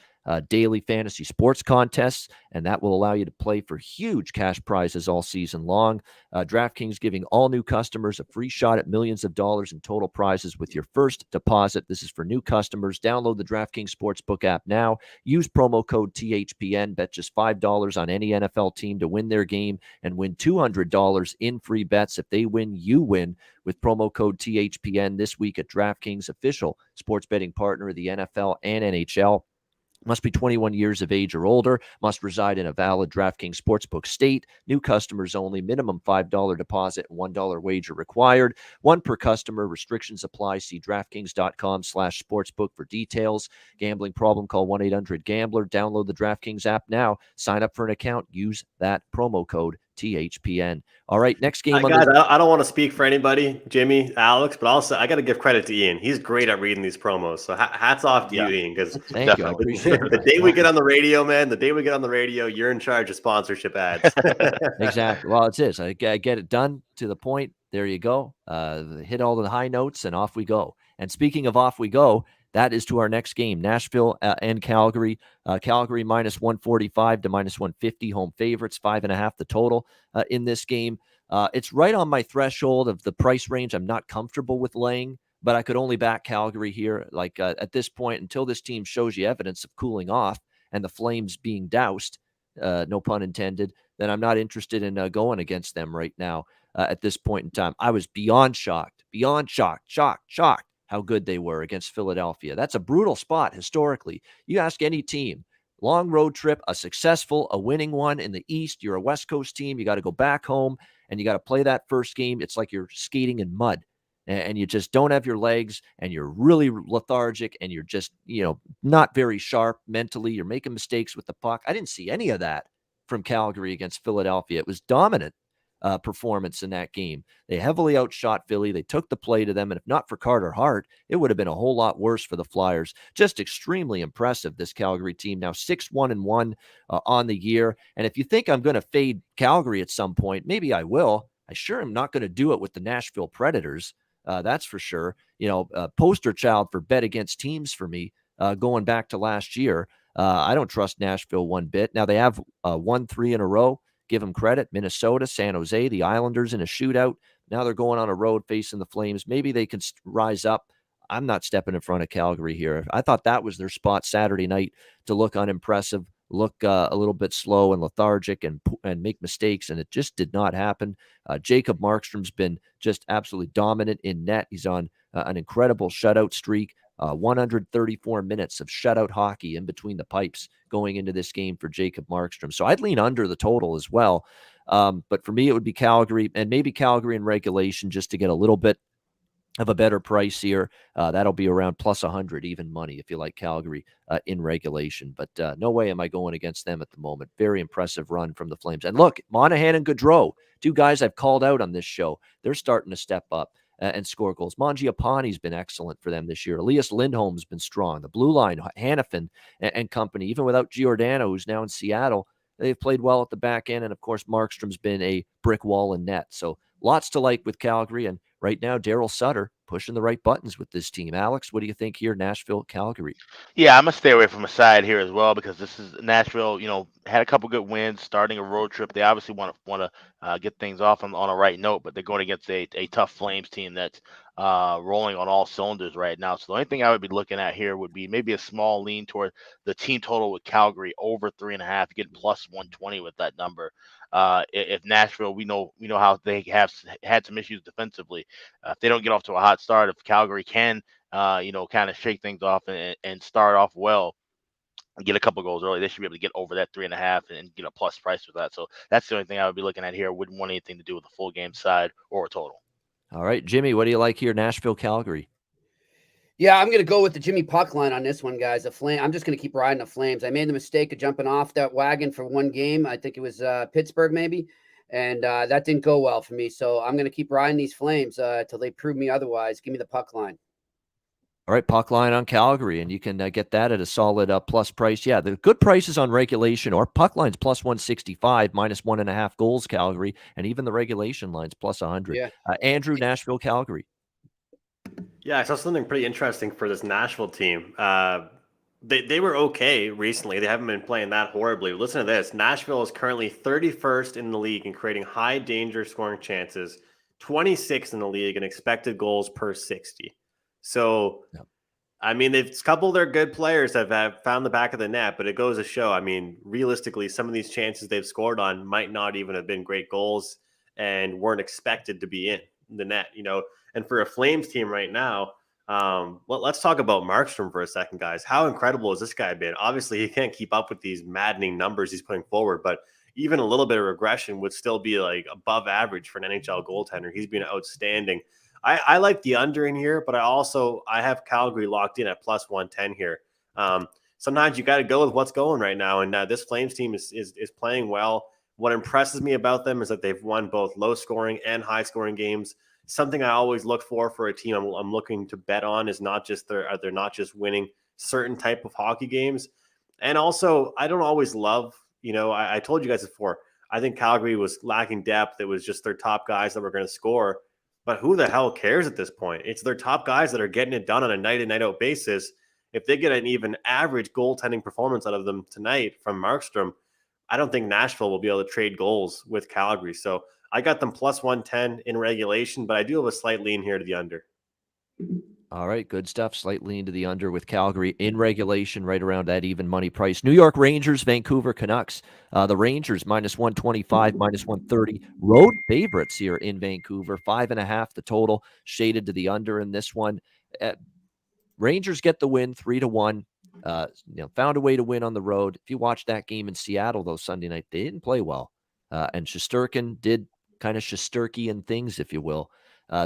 daily fantasy sports contests, and that will allow you to play for huge cash prizes all season long. DraftKings giving all new customers a free shot at millions of dollars in total prizes with your first deposit. This is for new customers. Download the DraftKings Sportsbook app now. Use promo code THPN. Bet just $5 on any NFL team to win their game and win $200 in free bets. If they win, you win with promo code THPN this week at DraftKings, official sports betting partner of the NFL and NHL. Must be 21 years of age or older. Must reside in a valid DraftKings Sportsbook state. New customers only. Minimum $5 deposit and $1 wager required. One per customer. Restrictions apply. See DraftKings.com/sportsbook for details. Gambling problem? Call 1-800-GAMBLER. Download the DraftKings app now. Sign up for an account. Use that promo code THPN. All right, next game. I don't want to speak for anybody, Jimmy, Alex, but also I got to give credit to Ian. He's great at reading these promos. So hats off to you, Ian, because thank you. I appreciate it. The day we get on the radio, man, you're in charge of sponsorship ads. Exactly. Well, it is. I get it done to the point. there you go. Hit all the high notes and off we go. And speaking of off we go, that is to our next game, Nashville and Calgary. Calgary minus 145 to minus 150, home favorites, 5.5 the total in this game. It's right on my threshold of the price range I'm not comfortable with laying, but I could only back Calgary here. Like at this point, until this team shows you evidence of cooling off and the Flames being doused, no pun intended, then I'm not interested in going against them right now at this point in time. I was beyond shocked how good they were against Philadelphia. That's a brutal spot historically. You ask any team, long road trip, a winning one in the East. You're a West Coast team. You got to go back home and you got to play that first game. It's like you're skating in mud and you just don't have your legs and you're really lethargic and you're just, not very sharp mentally. You're making mistakes with the puck. I didn't see any of that from Calgary against Philadelphia. It was dominant performance in that game. They heavily outshot Philly. They took the play to them. And if not for Carter Hart, it would have been a whole lot worse for the Flyers. Just extremely impressive, this Calgary team. Now 6-1-1 on the year. And if you think I'm going to fade Calgary at some point, maybe I will. I sure am not going to do it with the Nashville Predators. That's for sure. Poster child for bet against teams for me going back to last year. I don't trust Nashville one bit. Now they have won 3 in a row. Give them credit. Minnesota, San Jose, the Islanders in a shootout. Now they're going on a road facing the Flames. Maybe they can rise up. I'm not stepping in front of Calgary here. I thought that was their spot Saturday night to look unimpressive, look a little bit slow and lethargic and make mistakes, and it just did not happen. Jacob Markstrom's been just absolutely dominant in net. He's on an incredible shutout streak. 134 minutes of shutout hockey in between the pipes going into this game for Jacob Markstrom. So I'd lean under the total as well. But for me, it would be Calgary and maybe Calgary in regulation just to get a little bit of a better price here. That'll be around plus 100 even money if you like Calgary in regulation. But no way am I going against them at the moment. Very impressive run from the Flames. And look, Monahan and Gaudreau, 2 guys I've called out on this show. They're starting to step up and score goals. Mangiapane's been excellent for them this year. Elias Lindholm's been strong. The blue line, Hannafin and company, even without Giordano, who's now in Seattle, they've played well at the back end. And of course, Markstrom's been a brick wall in net. So lots to like with Calgary. And right now, Daryl Sutter pushing the right buttons with this team. Alex, what do you think here? Nashville, Calgary. Yeah, I'm gonna stay away from a side here as well because this is Nashville. Had a couple good wins, starting a road trip. They obviously want to get things off on a right note, but they're going against a tough Flames team that's rolling on all cylinders right now. So the only thing I would be looking at here would be maybe a small lean toward the team total with Calgary over 3.5. You get plus 120 with that number. If Nashville, we know how they have had some issues defensively. If they don't get off to a hot start, if Calgary can, kind of shake things off and start off well and get a couple goals early, they should be able to get over that 3.5 and get a plus price with that. So that's the only thing I would be looking at here. Wouldn't want anything to do with a full game side or a total. All right, Jimmy, what do you like here? Nashville, Calgary. Yeah, I'm going to go with the Jimmy puck line on this one, guys. I'm just going to keep riding the Flames. I made the mistake of jumping off that wagon for one game. I think it was Pittsburgh maybe, and that didn't go well for me. So I'm going to keep riding these Flames till they prove me otherwise. Give me the puck line. All right, puck line on Calgary, and you can get that at a solid plus price. Yeah, the good prices on regulation or puck lines plus 165, minus 1.5 goals, Calgary, and even the regulation lines plus 100. Yeah. Andrew, Nashville, Calgary. Yeah, I saw something pretty interesting for this Nashville team. They were okay recently. They haven't been playing that horribly. Listen to this. Nashville is currently 31st in the league in creating high danger scoring chances, 26th in the league in expected goals per 60. So, yep. I mean, a couple of their good players have found the back of the net, but it goes to show, I mean, realistically, some of these chances they've scored on might not even have been great goals and weren't expected to be in the net, And for a Flames team right now, let's talk about Markstrom for a second, guys. How incredible has this guy been? Obviously, he can't keep up with these maddening numbers he's putting forward, but even a little bit of regression would still be like above average for an NHL goaltender. He's been outstanding. I like the under in here, but I have Calgary locked in at plus 110 here. Sometimes you got to go with what's going right now, and this Flames team is playing well. What impresses me about them is that they've won both low scoring and high scoring games. Something I always look for a team I'm looking to bet on is not just they're not just winning certain type of hockey games. And also, I don't always love, I told you guys before, I think Calgary was lacking depth. It was just their top guys that were going to score. But who the hell cares at this point? It's their top guys that are getting it done on a night in, night out basis. If they get an even average goaltending performance out of them tonight from Markstrom, I don't think Nashville will be able to trade goals with Calgary. So I got them plus 110 in regulation, but I do have a slight lean here to the under. All right, good stuff. Slight lean to the under with Calgary in regulation, right around that even money price. New York Rangers, Vancouver Canucks. The Rangers minus 125, minus 130. Road favorites here in Vancouver. 5.5 the total, shaded to the under in this one. Rangers get the win 3-1. Found a way to win on the road. If you watch that game in Seattle, though, Sunday night, they didn't play well. And Shesterkin did kind of Shesterkian things, if you will,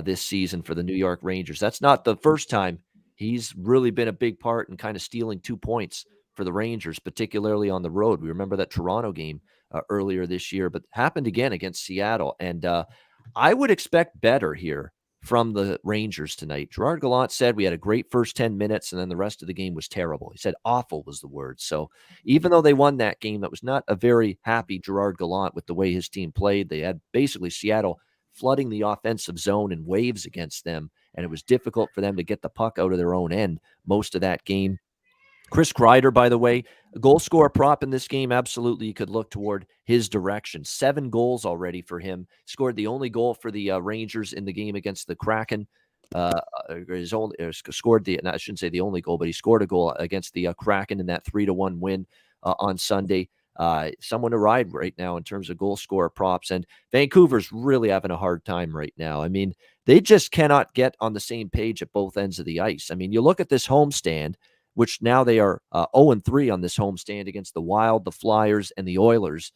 this season for the New York Rangers. That's not the first time he's really been a big part in kind of stealing 2 points for the Rangers, particularly on the road. We remember that Toronto game earlier this year, but happened again against Seattle. And I would expect better here from the Rangers tonight. Gerard Gallant said we had a great first 10 minutes and then the rest of the game was terrible. He said awful was the word. So even though they won that game, that was not a very happy Gerard Gallant with the way his team played. They had basically Seattle flooding the offensive zone in waves against them, and it was difficult for them to get the puck out of their own end most of that game. Chris Kreider, by the way, a goal scorer prop in this game, absolutely you could look toward his direction. 7 goals already for him. Scored the only goal for the Rangers in the game against the Kraken. Scored the, and I shouldn't say the only goal, but he scored a goal against the Kraken in that 3-1 win on Sunday. Someone to ride right now in terms of goal scorer props. And Vancouver's really having a hard time right now. I mean, they just cannot get on the same page at both ends of the ice. I mean, you look at this homestand, which now they are 0-3 on this homestand against the Wild, the Flyers, and the Oilers.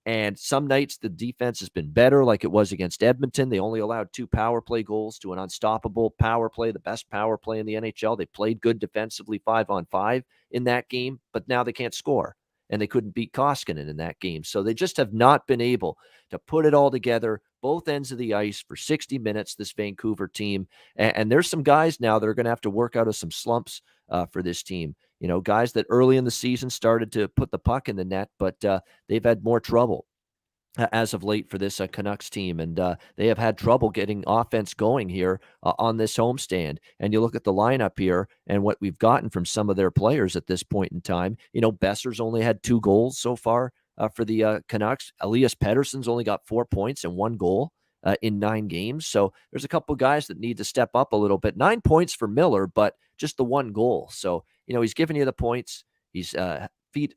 And some nights the defense has been better, like it was against Edmonton. They only allowed 2 power play goals to an unstoppable power play, the best power play in the NHL. They played good defensively 5-on-5 in that game, but now they can't score. And they couldn't beat Koskinen in that game. So they just have not been able to put it all together, both ends of the ice for 60 minutes, this Vancouver team. And there's some guys now that are going to have to work out of some slumps for this team. You know, guys that early in the season started to put the puck in the net, but they've had more trouble as of late for this Canucks team. And they have had trouble getting offense going here on this homestand. And you look at the lineup here and what we've gotten from some of their players at this point in time. You know, Besser's only had 2 goals so far for the Canucks. Elias Pettersson's only got 4 points and 1 goal in 9 games. So there's a couple guys that need to step up a little bit. 9 points for Miller, but just the 1 goal. So, you know, he's giving you the points. He's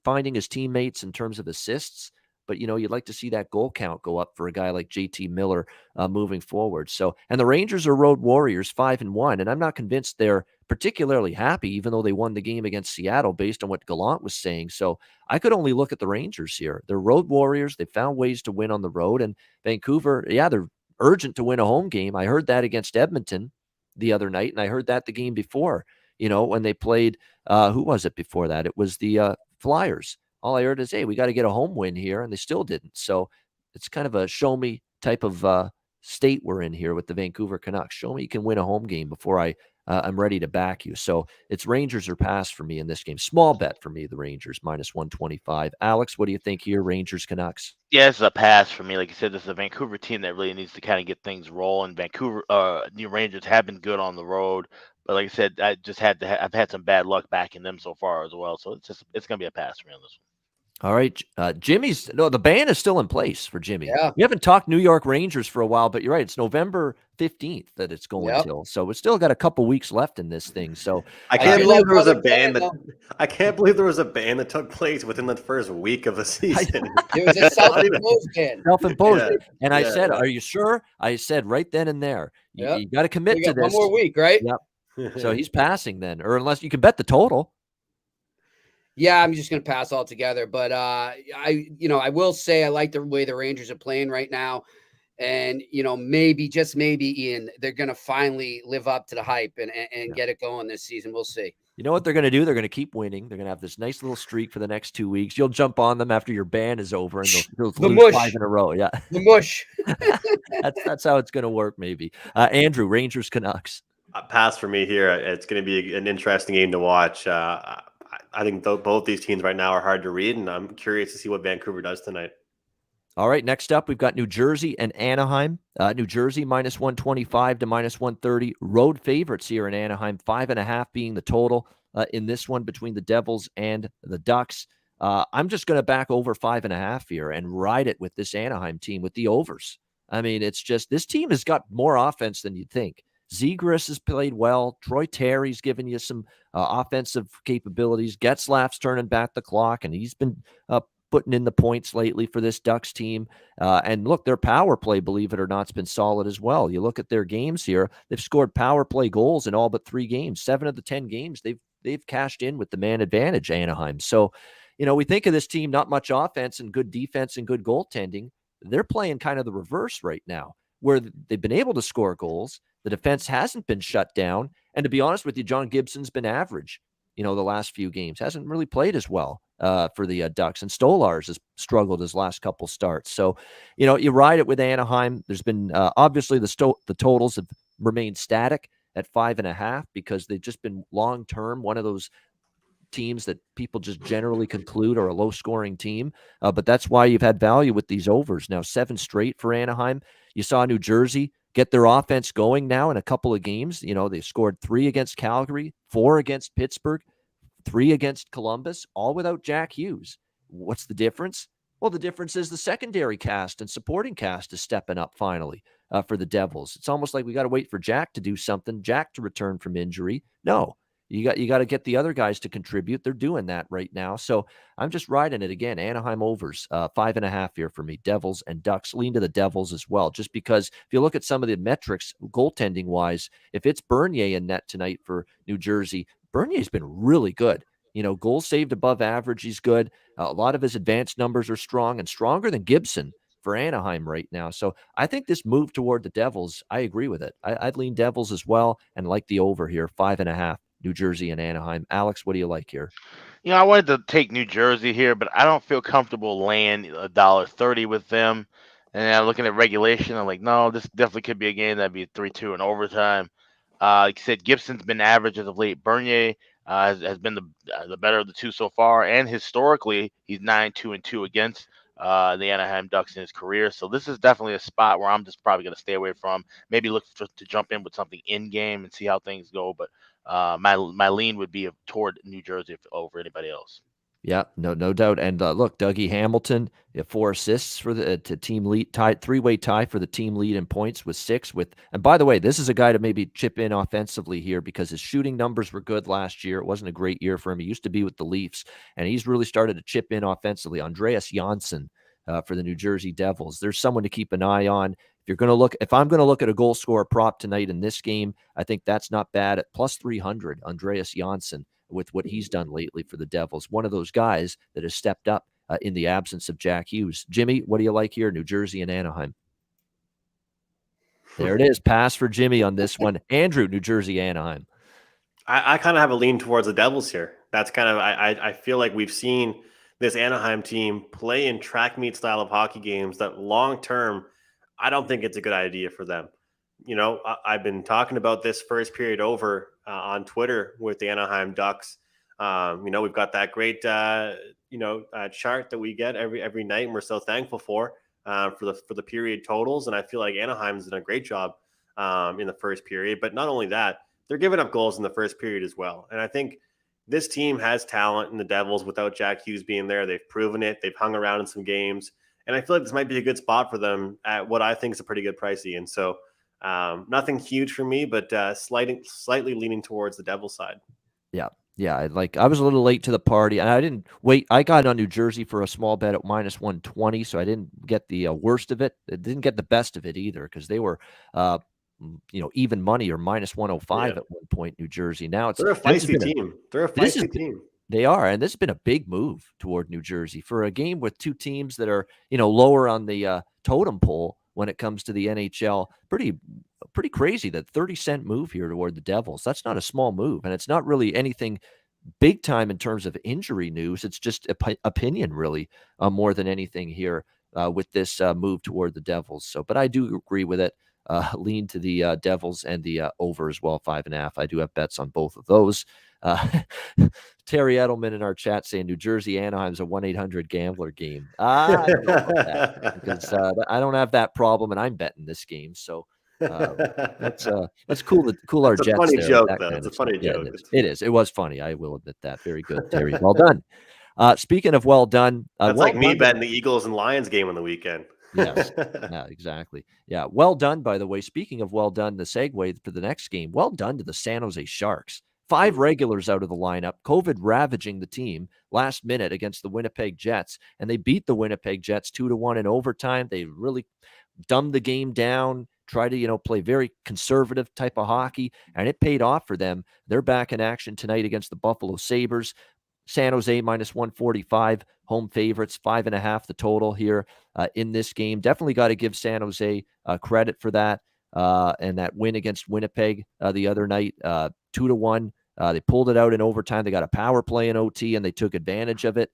finding his teammates in terms of assists. But, you know, you'd like to see that goal count go up for a guy like JT Miller moving forward. So, and the Rangers are road warriors 5-1. And I'm not convinced they're particularly happy, even though they won the game against Seattle based on what Gallant was saying. So I could only look at the Rangers here. They're road warriors. They found ways to win on the road. And Vancouver, yeah, they're urgent to win a home game. I heard that against Edmonton the other night. And I heard that the game before, you know, when they played, who was it before that? It was the Flyers. All I heard is, hey, we got to get a home win here, and they still didn't. So it's kind of a show me type of state we're in here with the Vancouver Canucks. Show me you can win a home game before I'm ready to back you. So it's Rangers or pass for me in this game. Small bet for me, the Rangers, minus 125. Alex, what do you think here, Rangers Canucks? Yeah, it's a pass for me. Like you said, this is a Vancouver team that really needs to kind of get things rolling. New Rangers have been good on the road. But like I said, I've had some bad luck backing them so far as well. So it's going to be a pass for me on this one. All right. The ban is still in place for Jimmy. Yeah. We haven't talked New York Rangers for a while, but you're right. It's November 15th that it's going till. So it's still got a couple weeks left in this thing. So I can't believe there was a ban that took place within the first week of the season. It was a self-imposed ban. Self-imposed. Yeah. And I said, are you sure? I said right then and there, you got to commit to this. One more week, right? Yep. So he's passing then, or unless you can bet the total. Yeah, I'm just going to pass altogether. But I will say I like the way the Rangers are playing right now. And, you know, maybe, just maybe, Ian, they're going to finally live up to the hype and get it going this season. We'll see. You know what they're going to do? They're going to keep winning. They're going to have this nice little streak for the next 2 weeks. You'll jump on them after your ban is over, and they'll lose 5 in a row. Yeah, the mush. That's how it's going to work. Maybe. Andrew, Rangers Canucks. Pass for me here. It's going to be an interesting game to watch. I think both these teams right now are hard to read, and I'm curious to see what Vancouver does tonight. All right, next up, we've got New Jersey and Anaheim. New Jersey minus 125 to minus 130. Road favorites here in Anaheim, 5.5 being the total in this one between the Devils and the Ducks. I'm just going to back over 5.5 here and ride it with this Anaheim team with the overs. I mean, it's just this team has got more offense than you'd think. Zegras has played well. Troy Terry's given you some offensive capabilities. Getzlaf's turning back the clock, and he's been putting in the points lately for this Ducks team. And look, their power play, believe it or not, has been solid as well. You look at their games here, they've scored power play goals in all but 3 games. 7 of the 10 games, they've cashed in with the man advantage, Anaheim. So, we think of this team, not much offense and good defense and good goaltending. They're playing kind of the reverse right now, where they've been able to score goals. The defense hasn't been shut down. And to be honest with you, John Gibson's been average, the last few games. Hasn't really played as well for the Ducks. And Stolarz has struggled his last couple starts. So, you ride it with Anaheim. There's been, obviously, the totals have remained static at 5.5 because they've just been long-term one of those teams that people just generally conclude are a low-scoring team. But that's why you've had value with these overs. Now, 7 straight for Anaheim. You saw New Jersey get their offense going now in a couple of games. They scored 3 against Calgary, 4 against Pittsburgh, 3 against Columbus, all without Jack Hughes. What's the difference? Well, the difference is the secondary cast and supporting cast is stepping up finally for the Devils. It's almost like we got to wait for Jack to do something, Jack to return from injury. No, you got to get the other guys to contribute. They're doing that right now. So I'm just riding it again. Anaheim overs, 5.5 here for me. Devils and Ducks, lean to the Devils as well. Just because if you look at some of the metrics, goaltending wise, if it's Bernier in net tonight for New Jersey, Bernier's been really good. Goals saved above average, he's good. A lot of his advanced numbers are strong and stronger than Gibson for Anaheim right now. So I think this move toward the Devils, I agree with it. I'd lean Devils as well and like the over here, 5.5, New Jersey and Anaheim. Alex, what do you like here? I wanted to take New Jersey here, but I don't feel comfortable laying $1.30 with them. And looking at regulation, I'm like, no, this definitely could be a game that'd be 3-2 in overtime. Like I said, Gibson's been average as of late. Bernier has been the better of the two so far, and historically, he's 9-2-2 against the Anaheim Ducks in his career. So this is definitely a spot where I'm just probably going to stay away from. Maybe look to jump in with something in game and see how things go. But my lean would be toward New Jersey over anybody else. Yeah, no doubt. And look, Dougie Hamilton, 4 assists for the team lead, tied 3-way tie for the team lead in points with 6. And by the way, this is a guy to maybe chip in offensively here because his shooting numbers were good last year. It wasn't a great year for him. He used to be with the Leafs, and he's really started to chip in offensively. Andreas Janssen for the New Jersey Devils. There's someone to keep an eye on. If I'm going to look at a goal scorer prop tonight in this game, I think that's not bad at plus 300. Andreas Janssen, with what he's done lately for the Devils. One of those guys that has stepped up in the absence of Jack Hughes. Jimmy, what do you like here? New Jersey and Anaheim. There it is. Pass for Jimmy on this one. Andrew, New Jersey, Anaheim. I kind of have a lean towards the Devils here. That's kind of, I feel like we've seen this Anaheim team play in track meet style of hockey games that long term, I don't think it's a good idea for them. I've been talking about this first period over on Twitter with the Anaheim Ducks. We've got that great, chart that we get every night, and we're so thankful for the period totals. And I feel like Anaheim's done a great job in the first period. But not only that, they're giving up goals in the first period as well. And I think this team has talent in the Devils without Jack Hughes being there. They've proven it. They've hung around in some games. And I feel like this might be a good spot for them at what I think is a pretty good pricey. And so nothing huge for me, but slightly leaning towards the Devil side. Yeah. I was a little late to the party, and I didn't wait. I got on New Jersey for a small bet at minus 120, so I didn't get the worst of it. I didn't get the best of it either because they were, even money or minus 105 at one point. New Jersey. Now they're a feisty team. They're a feisty team. They are, and this has been a big move toward New Jersey for a game with two teams that are, lower on the totem pole when it comes to the NHL. Pretty crazy that 30-cent move here toward the Devils. That's not a small move, and it's not really anything big time in terms of injury news. It's just opinion, really, more than anything here with this move toward the Devils. So, but I do agree with it. lean to the Devils and the over as well, 5.5. I do have bets on both of those. Terry Edelman in our chat saying New Jersey Anaheim's a 1-800-GAMBLER game. I don't know about that because I don't have that problem, and I'm betting this game. So that's cool. Cool our It's a Jets funny there. joke, That though. kind It's a of stuff. funny Yeah, joke. it is. It was funny. I will admit that. Very good, Terry. Well done. Speaking of well done, That's well like me done betting the Eagles and Lions game on the weekend. Yes. Yeah, exactly. Yeah. Well done, by the way. Speaking of well done, the segue to the next game. Well done to the San Jose Sharks. 5 regulars out of the lineup, COVID ravaging the team last minute against the Winnipeg Jets. And they beat the Winnipeg Jets 2-1 in overtime. They really dumbed the game down, try to, play very conservative type of hockey, and it paid off for them. They're back in action tonight against the Buffalo Sabres. San Jose minus 145, home favorites, 5.5 the total here in this game. Definitely got to give San Jose credit for that and that win against Winnipeg the other night, 2-1. They pulled it out in overtime. They got a power play in OT, and they took advantage of it.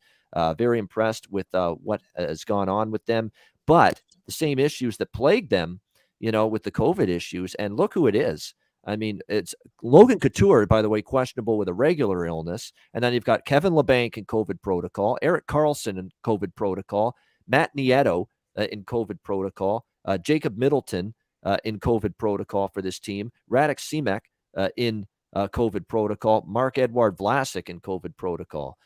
Very impressed with what has gone on with them. But the same issues that plagued them, with the COVID issues, and look who it is. I mean, it's Logan Couture, by the way, questionable with a regular illness. And then you've got Kevin LeBanc in COVID protocol, Erik Karlsson in COVID protocol, Matt Nieto in COVID protocol, Jacob Middleton in COVID protocol for this team, Radek Simek in COVID protocol, Marc-Edouard Vlasic in COVID protocol,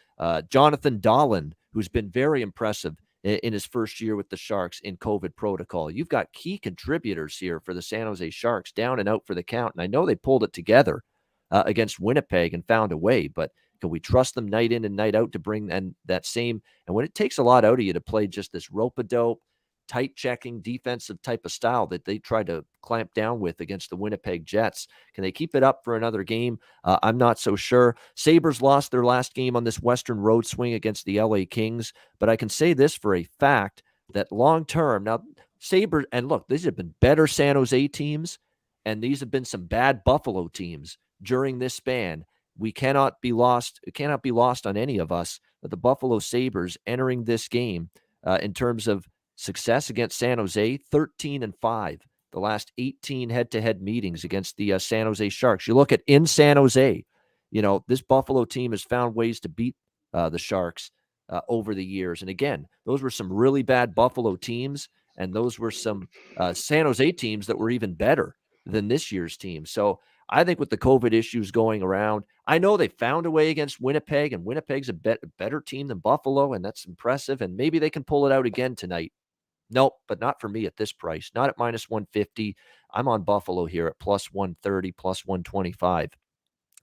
Jonathan Dahlen, who's been very impressive in his first year with the Sharks in COVID protocol. You've got key contributors here for the San Jose Sharks down and out for the count. And I know they pulled it together against Winnipeg and found a way, but can we trust them night in and night out to bring that same? And when it takes a lot out of you to play just this rope-a-dope, tight checking defensive type of style that they tried to clamp down with against the Winnipeg Jets, can they keep it up for another game? I'm not so sure. Sabres lost their last game on this Western road swing against the LA Kings, but I can say this for a fact that long term, now Sabres, and look, these have been better San Jose teams, and these have been some bad Buffalo teams during this span. We cannot be lost. It cannot be lost on any of us that the Buffalo Sabres entering this game in terms of success against San Jose, 13-5, the last 18 head-to-head meetings against the San Jose Sharks. You look at in San Jose, this Buffalo team has found ways to beat the Sharks over the years. And again, those were some really bad Buffalo teams, and those were some San Jose teams that were even better than this year's team. So I think with the COVID issues going around, I know they found a way against Winnipeg, and Winnipeg's a better team than Buffalo, and that's impressive, and maybe they can pull it out again tonight. Nope, but not for me at this price. Not at minus 150. I'm on Buffalo here at plus 130, plus 125.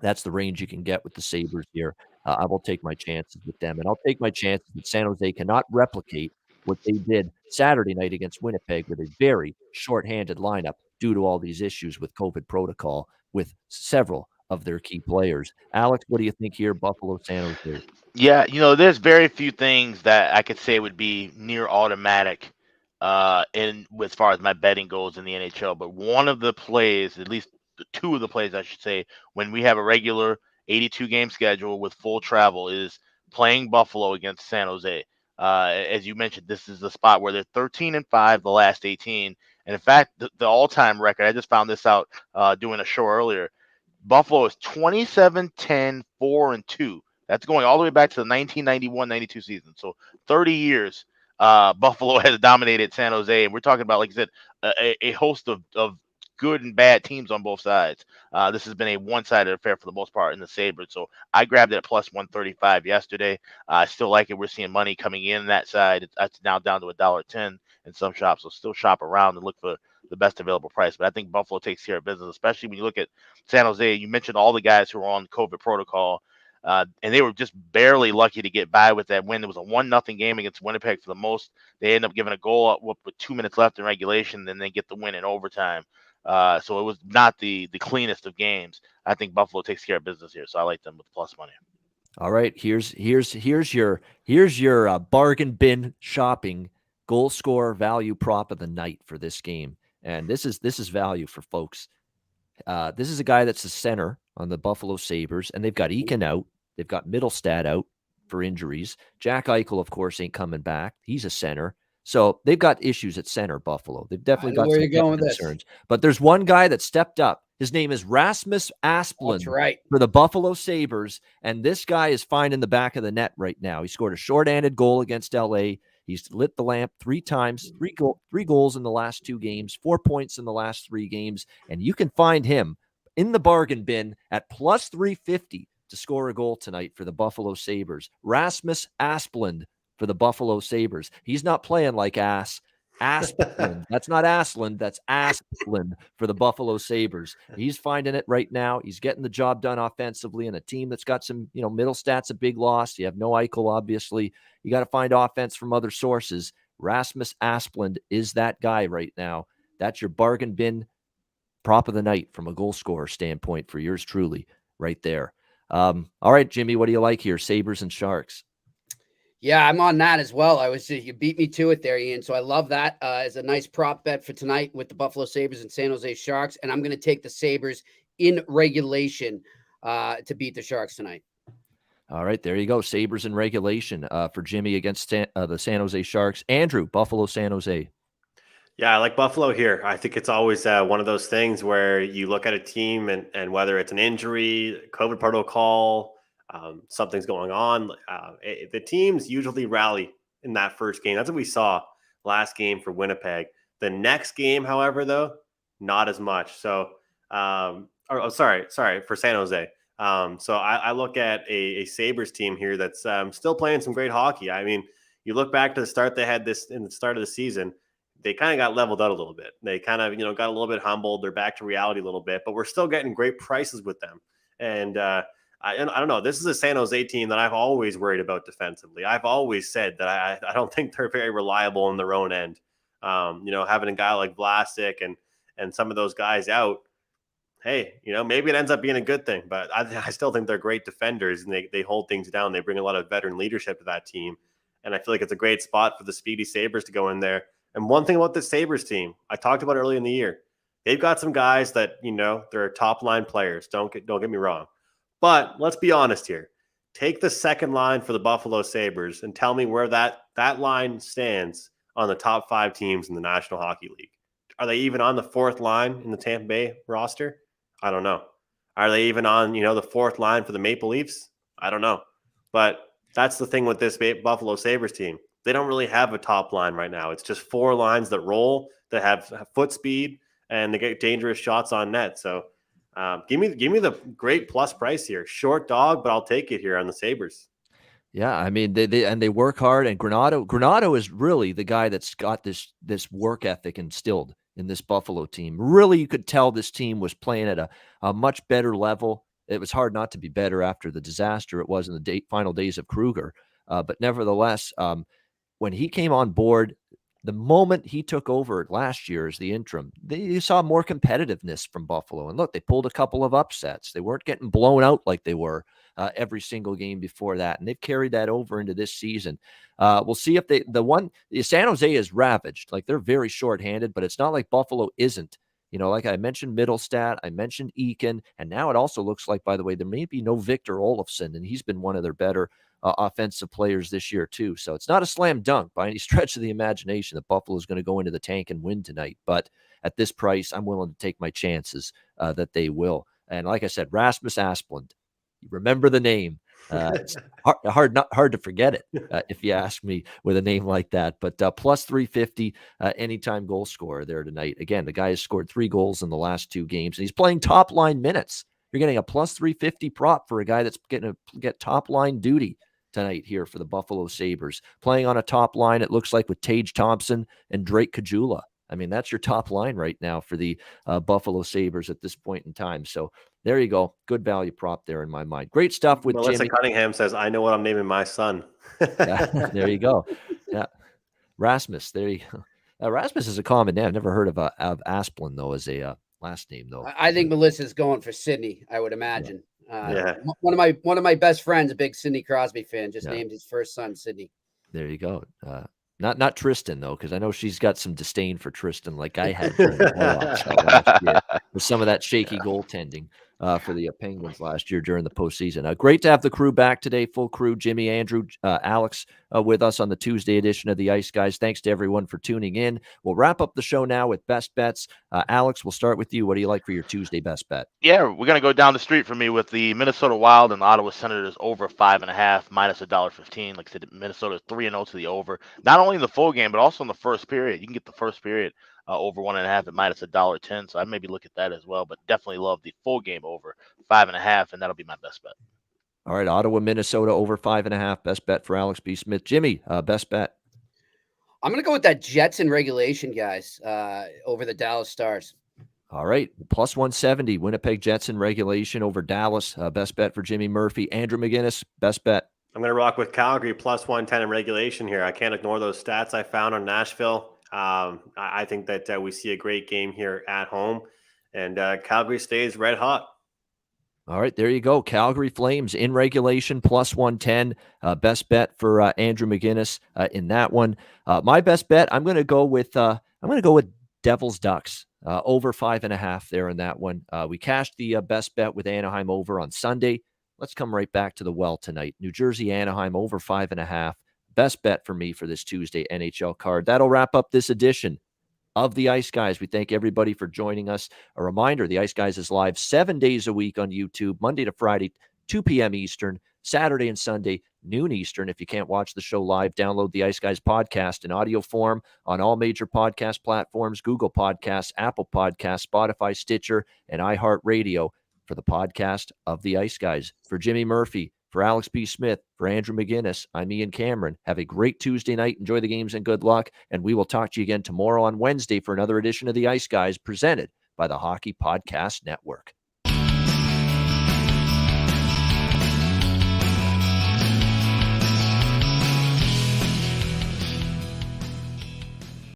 That's the range you can get with the Sabres here. I will take my chances with them, and I'll take my chances that San Jose cannot replicate what they did Saturday night against Winnipeg with a very shorthanded lineup due to all these issues with COVID protocol with several of their key players. Alex, what do you think here, Buffalo, San Jose? Yeah, there's very few things that I could say would be near automatic as far as my betting goes in the NHL. But one of the plays, at least two of the plays, I should say, when we have a regular 82 game schedule with full travel, is playing Buffalo against San Jose. As you mentioned, this is the spot where they're 13-5 the last 18. And in fact, the all-time record, I just found this out doing a show earlier, Buffalo is 27-10, 4-2. That's going all the way back to the 1991-92 season. So 30 years. Buffalo has dominated San Jose, and we're talking about, like I said, a host of good and bad teams on both sides. This has been a one-sided affair for the most part in the Sabres. So I grabbed it at plus 135 yesterday. I still like it. We're seeing money coming in that side. It's now down to $1.10 in some shops. So still shop around and look for the best available price. But I think Buffalo takes care of business, especially when you look at San Jose. You mentioned all the guys who are on COVID protocol. And they were just barely lucky to get by with that win. It was a 1-0 game against Winnipeg for the most. They ended up giving a goal up with 2 minutes left in regulation, then they get the win in overtime. So it was not the cleanest of games. I think Buffalo takes care of business here, so I like them with plus money. All right, here's your bargain bin shopping goal scorer value prop of the night for this game, and this is value for folks. This is a guy that's a center on the Buffalo Sabres, and they've got Eakin out. They've got Middlestad out for injuries. Jack Eichel, of course, ain't coming back. He's a center. So they've got issues at center, Buffalo. They've definitely got where some you're going with concerns. But there's one guy that stepped up. His name is Rasmus Asplund. That's right. For the Buffalo Sabres. And this guy is finding the back of the net right now. He scored a shorthanded goal against LA. He's lit the lamp 3 times, three goals in the last 2 games, 4 points in the last 3 games. And you can find him in the bargain bin at plus 350 to score a goal tonight for the Buffalo Sabres. Rasmus Asplund for the Buffalo Sabres. He's not playing like ass. Asplund. That's not Asplund. That's Asplund for the Buffalo Sabres. He's finding it right now. He's getting the job done offensively in a team that's got some, middle stats, a big loss. You have no Eichel, obviously. You got to find offense from other sources. Rasmus Asplund is that guy right now. That's your bargain bin prop of the night from a goal scorer standpoint for yours truly right there. All right, Jimmy, what do you like here? Sabres and Sharks. Yeah, I'm on that as well. You beat me to it there, Ian. So I love that as a nice prop bet for tonight with the Buffalo Sabres and San Jose Sharks. And I'm going to take the Sabres in regulation to beat the Sharks tonight. All right, there you go. Sabres in regulation for Jimmy against the San Jose Sharks. Andrew, Buffalo, San Jose. Yeah, I like Buffalo here. I think it's always one of those things where you look at a team and whether it's an injury, COVID protocol, something's going on. The teams usually rally in that first game. That's what we saw last game for Winnipeg. The next game, however, though, not as much. So, sorry, for San Jose. So I look at a Sabres team here that's still playing some great hockey. I mean, you look back to the start they had this in the start of the season, they kind of got leveled out a little bit. They kind of, got a little bit humbled. They're back to reality a little bit, but we're still getting great prices with them. And I don't know. This is a San Jose team that I've always worried about defensively. I've always said that I don't think they're very reliable in their own end. Having a guy like Vlasic and some of those guys out, hey, maybe it ends up being a good thing. But I still think they're great defenders, and they hold things down. They bring a lot of veteran leadership to that team. And I feel like it's a great spot for the speedy Sabres to go in there. And one thing about the Sabres team, I talked about early in the year, they've got some guys that, they're top line players. Don't get me wrong. But let's be honest here. Take the second line for the Buffalo Sabres and tell me where that line stands on the top 5 teams in the National Hockey League. Are they even on the 4th line in the Tampa Bay roster? I don't know. Are they even on, the 4th line for the Maple Leafs? I don't know. But that's the thing with this Buffalo Sabres team. They don't really have a top line right now. It's just 4 lines that roll, that have foot speed, and they get dangerous shots on net. So give me the great plus price here. Short dog, but I'll take it here on the Sabres. Yeah, I mean they work hard, and Granato is really the guy that's got this work ethic instilled in this Buffalo team. Really, you could tell this team was playing at a much better level. It was hard not to be better after the disaster it was in the final days of Kruger. But nevertheless, when he came on board, the moment he took over last year as the interim, you saw more competitiveness from Buffalo. And look, they pulled a couple of upsets. They weren't getting blown out like they were every single game before that. And they've carried that over into this season. We'll see if San Jose is ravaged. Like, they're very shorthanded, but it's not like Buffalo isn't. Like I mentioned Middlestat, I mentioned Eakin, and now it also looks like, by the way, there may be no Victor Olofsson, and he's been one of their better offensive players this year too. So it's not a slam dunk by any stretch of the imagination that Buffalo is going to go into the tank and win tonight. But at this price, I'm willing to take my chances that they will. And like I said, Rasmus Asplund, you remember the name. It's hard to forget it if you ask me with a name like that. But plus 350 anytime goal scorer there tonight. Again, the guy has scored 3 goals in the last 2 games, and he's playing top line minutes. You're getting a plus 350 prop for a guy that's going to get top line duty tonight here for the Buffalo Sabres. Playing on a top line, it looks like, with Tage Thompson and Drake Caggiula. I mean, that's your top line right now for the Buffalo Sabres at this point in time. So there you go. Good value prop there in my mind. Great stuff with Melissa Jimmy. Cunningham says, I know what I'm naming my son. Yeah, there you go. Yeah. Rasmus, there you go. Rasmus is a common name. I've never heard of Asplund, though, as a last name, though. I think Melissa's going for Sydney, I would imagine. Yeah. One of my best friends, a big Sidney Crosby fan, just named his first son Sydney. There you go. Not Tristan, though, because I know she's got some disdain for Tristan, like I had with some of that shaky goaltending. for the Penguins last year during the postseason. Great to have the crew back today, full crew, Jimmy, Andrew, Alex with us on the Tuesday edition of the Ice Guys. Thanks to everyone for tuning in. We'll wrap up the show now with best bets. Alex, we'll start with you. What do you like for your Tuesday best bet? Yeah, we're going to go down the street for me with the Minnesota Wild and the Ottawa Senators over 5.5 minus $1.15. Like I said, Minnesota 3-0 to the over. Not only in the full game, but also in the first period. You can get the first period over 1.5 at minus $1.10. So I maybe look at that as well, but definitely love the full game over 5.5, and that'll be my best bet. All right, Ottawa, Minnesota over 5.5. Best bet for Alex B. Smith. Jimmy, best bet. I'm going to go with that Jets in regulation, guys, over the Dallas Stars. All right, plus 170, Winnipeg Jets in regulation over Dallas. Best bet for Jimmy Murphy. Andrew McInnis, best bet. I'm going to rock with Calgary plus 110 in regulation here. I can't ignore those stats I found on Nashville. I think that we see a great game here at home, and Calgary stays red hot. All right, there you go. Calgary Flames in regulation plus 110. Best bet for Andrew McInnis in that one. My best bet, I'm going to go with Devils Ducks. Over 5.5 there in that one. We cashed the best bet with Anaheim over on Sunday. Let's come right back to the well tonight. New Jersey, Anaheim over 5.5. Best bet for me for this Tuesday NHL card. That'll wrap up this edition of the Ice Guys. We thank everybody for joining us. A reminder, the Ice Guys is live 7 days a week on YouTube, Monday to Friday, 2 p.m. Eastern, Saturday and Sunday, noon Eastern. If you can't watch the show live, download the Ice Guys podcast in audio form on all major podcast platforms, Google Podcasts, Apple Podcasts, Spotify, Stitcher, and iHeartRadio for the podcast of the Ice Guys. For Jimmy Murphy, for Alex B. Smith, for Andrew McInnis, I'm Ian Cameron. Have a great Tuesday night. Enjoy the games and good luck. And we will talk to you again tomorrow on Wednesday for another edition of the Ice Guys presented by the Hockey Podcast Network.